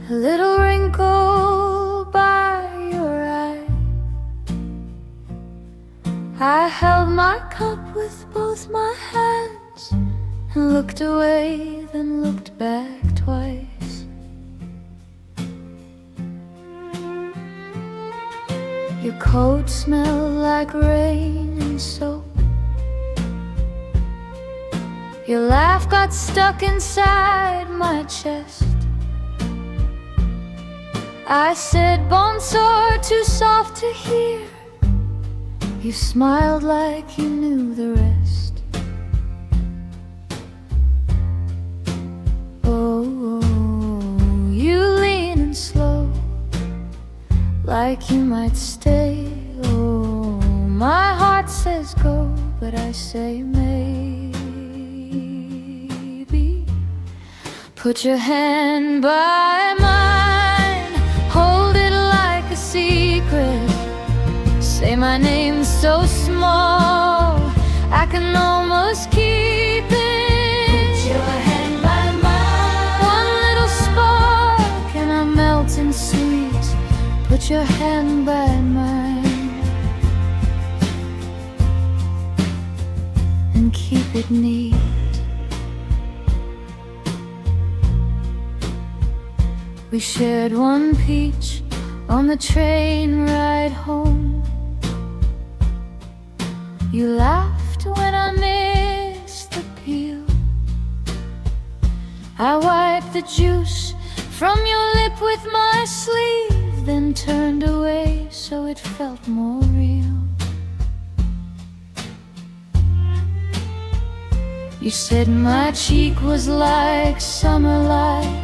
a little wrinkle by your eye. I held my cup with both my hands and looked away, then looked back twice. Your coat smelled like rain and soap. Your laugh got stuck inside my chest. I said, bonsoir, too soft to hear. You smiled like you knew the rest. Oh, you leaning slow, like you might stay. Oh, my heart says go, but I say maybe. Put your hand by mine, hold it like a secret. Say my name so small, I can almost keep it. Put your hand by mine, one little spark and I'm melting sweet. Put your hand by mine and keep it neat. We shared one peach on the train ride home. You laughed when I missed the peel. I wiped the juice from your lip with my sleeve, then turned away so it felt more real. You said my cheek was like summer light.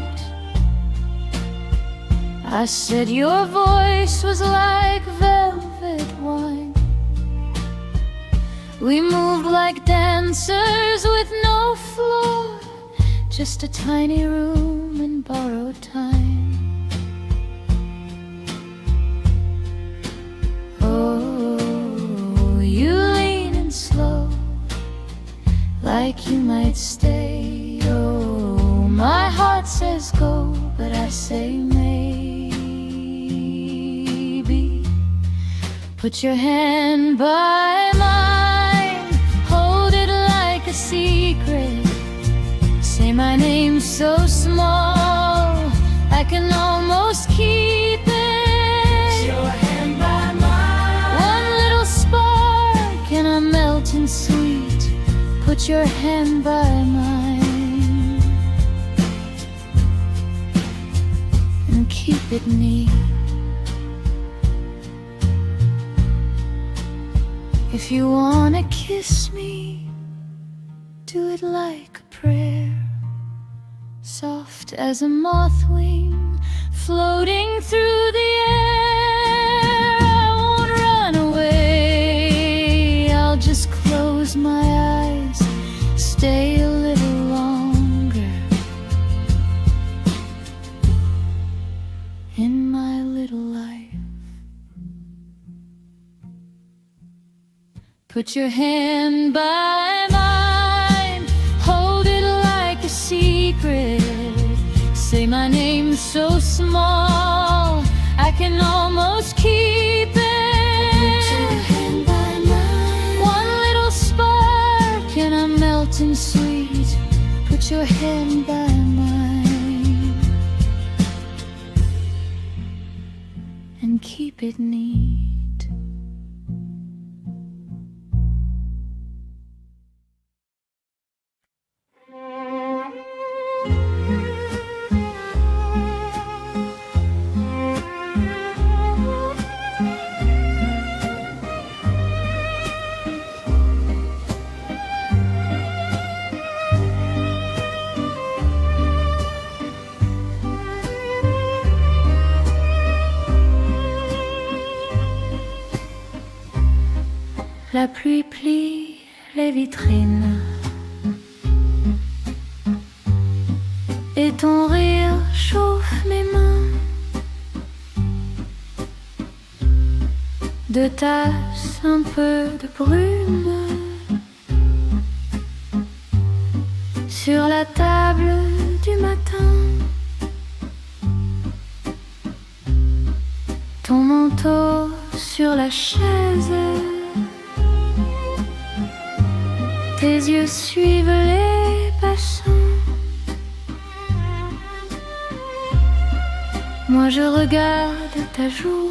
I said your voice was like velvet wine. We moved like dancers with no floor, just a tiny room in borrowed time. Oh, you leaning slow, like you might stay. Oh, my heart says go, but I say maybe. Put your hand by mine, hold it like a secret. Say my name so small, I can almost keep it. Put your hand by mine, one little spark and I'm melting sweet. Put your hand by mine and keep it neat. If you wanna kiss me, do it like a prayer, soft as a moth wing floating through the air. I won't run away, I'll just close my eyes, stay a little longer in my little life. Put your hand by mine, hold it like a secret. Say my name so small, I can almost keep it. Put your hand by mine. One little spark and I'm melting sweet. Put your hand by mine and keep it neat. La pluie plie les vitrines et ton rire chauffe mes mains. De tasse, un peu de brume sur la table du matin. Ton manteau sur la chaise. Tes yeux suivent les passants. Moi je regarde ta joue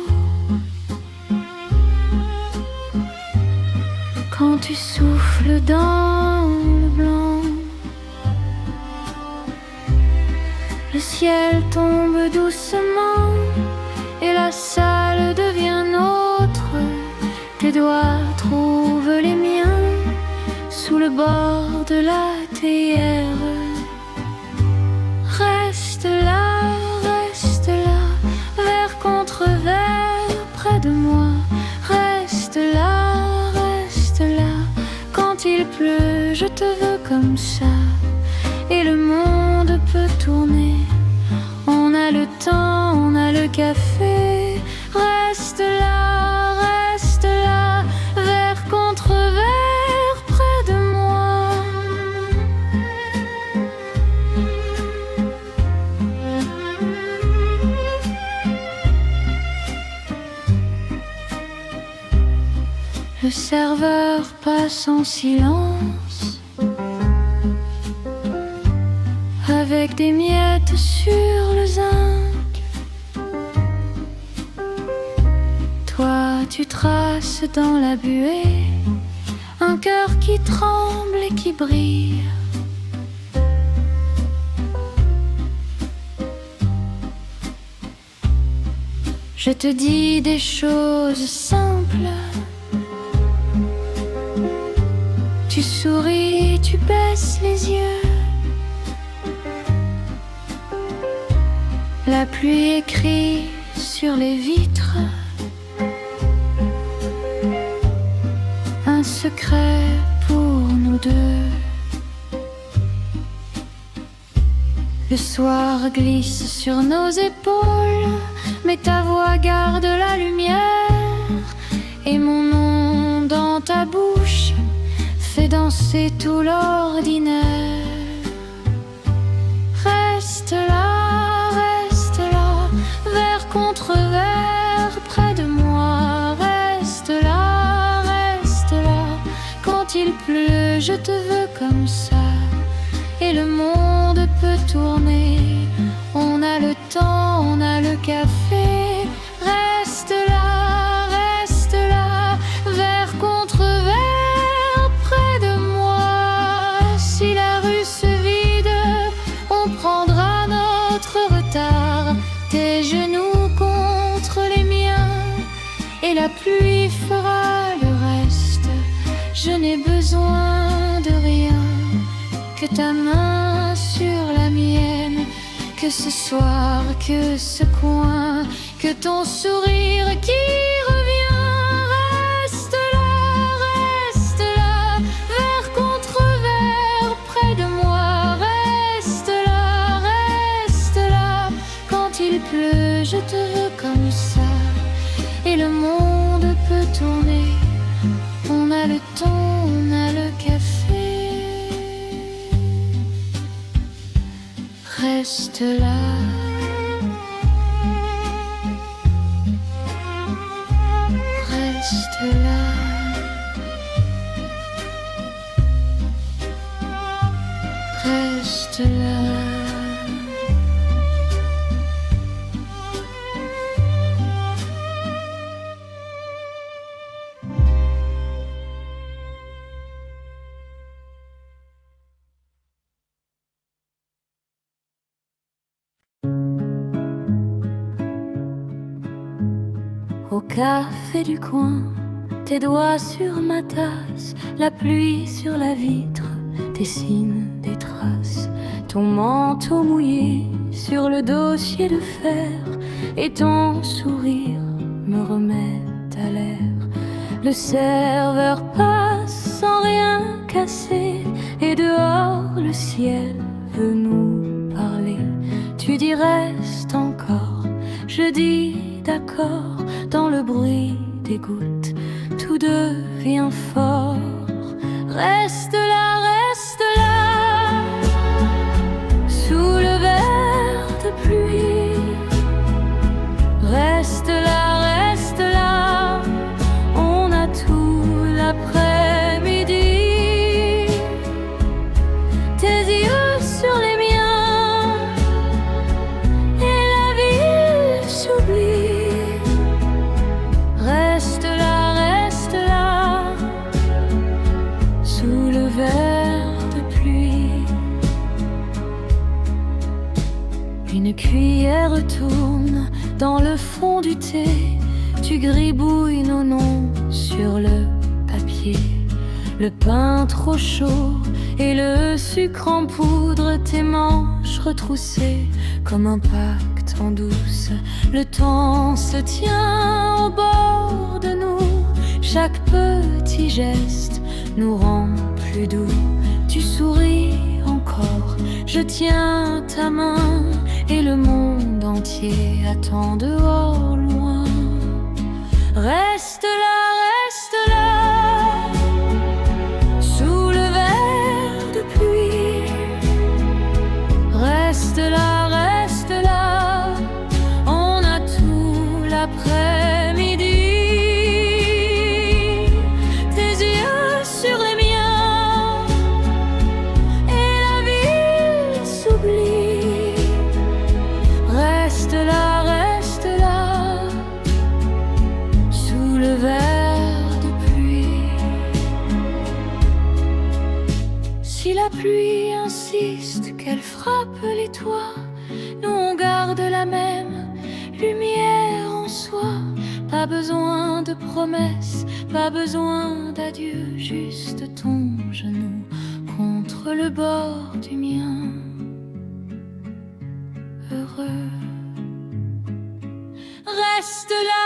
quand tu souffles dans le blanc. Le ciel tombe doucement et la salle devient nôtre. Tes doigts trouvent les miens sous le bord de la théière. Reste là, verre contre verre près de moi. Reste là, quand il pleut, je te veux comme ça. Et le monde peut tourner, on a le temps, on a le café. Reste là, verre contre verre près de moi. Le serveur passe en silence avec des miettes sur le zinc. Toi, tu traces dans la buée un cœur qui tremble et qui brille. Je te dis des choses simples. Tu souris, tu baisses les yeux. La pluie écrit sur les vitres un secret pour nous deux. Le soir glisse sur nos épaules, mais ta voix garde la lumière. Et mon nom dans ta bouche fait danser tout l'ordinaire. Reste là, verre contre verre près de moi. Reste là, quand il pleut, je te veux comme ça. Et le monde peut tourner, on a le temps, on a le café. Reste là, verre contre verre près de moi. Si la rue se vide, on prendra notre retard. Tes genoux contre les miens et la pluie fera le reste. Je n'ai besoin de rien que ta main sur la mienne, que ce soir, que ce coin, que ton sourire qui revient. Reste là, verre contre verre près de moi. Reste là, quand il pleut, je te veux comme ça. Et le monde peut tourner, on a le temps. reste là. Reste là. Reste là. Au café du coin, tes doigts sur ma tasse, la pluie sur la vitre dessine des traces. Ton manteau mouillé sur le dossier de fer et ton sourire me remet à l'air. Le serveur passe sans rien casser et dehors le ciel veut nous parler. Tu dis reste encore, je dis d'accord. Dans le bruit des gouttes, tout devient fort. Reste là, sous le verre de pluie. Reste là, on a tout l'après-midi. Tes yeux sur les miens et la ville s'oublie. Reste là, sous le verre de pluie. Une cuillère tourne dans le fond du thé. Tu gribouilles nos noms sur le papier. Le pain trop chaud et le sucre en poudre. Tes manches retroussées comme un pacte en douce. Le temps se tient au bord de nous. Chaque petit geste nous rend plus doux. Tu souris encore, je tiens ta main et le monde entier attend dehors loin. Reste là, sous le verre de pluie. Reste là, on a tout l'après-midi. Tes yeux sur les miens et la ville s'oublie. Reste là, sous le verre de pluie. Si la pluie insiste qu'elle frappe les toits, nous on garde la même lumière en soi. Pas besoin de promesses, pas besoin d'adieu, juste ton genou contre le bord du mien. Heureux. Reste là,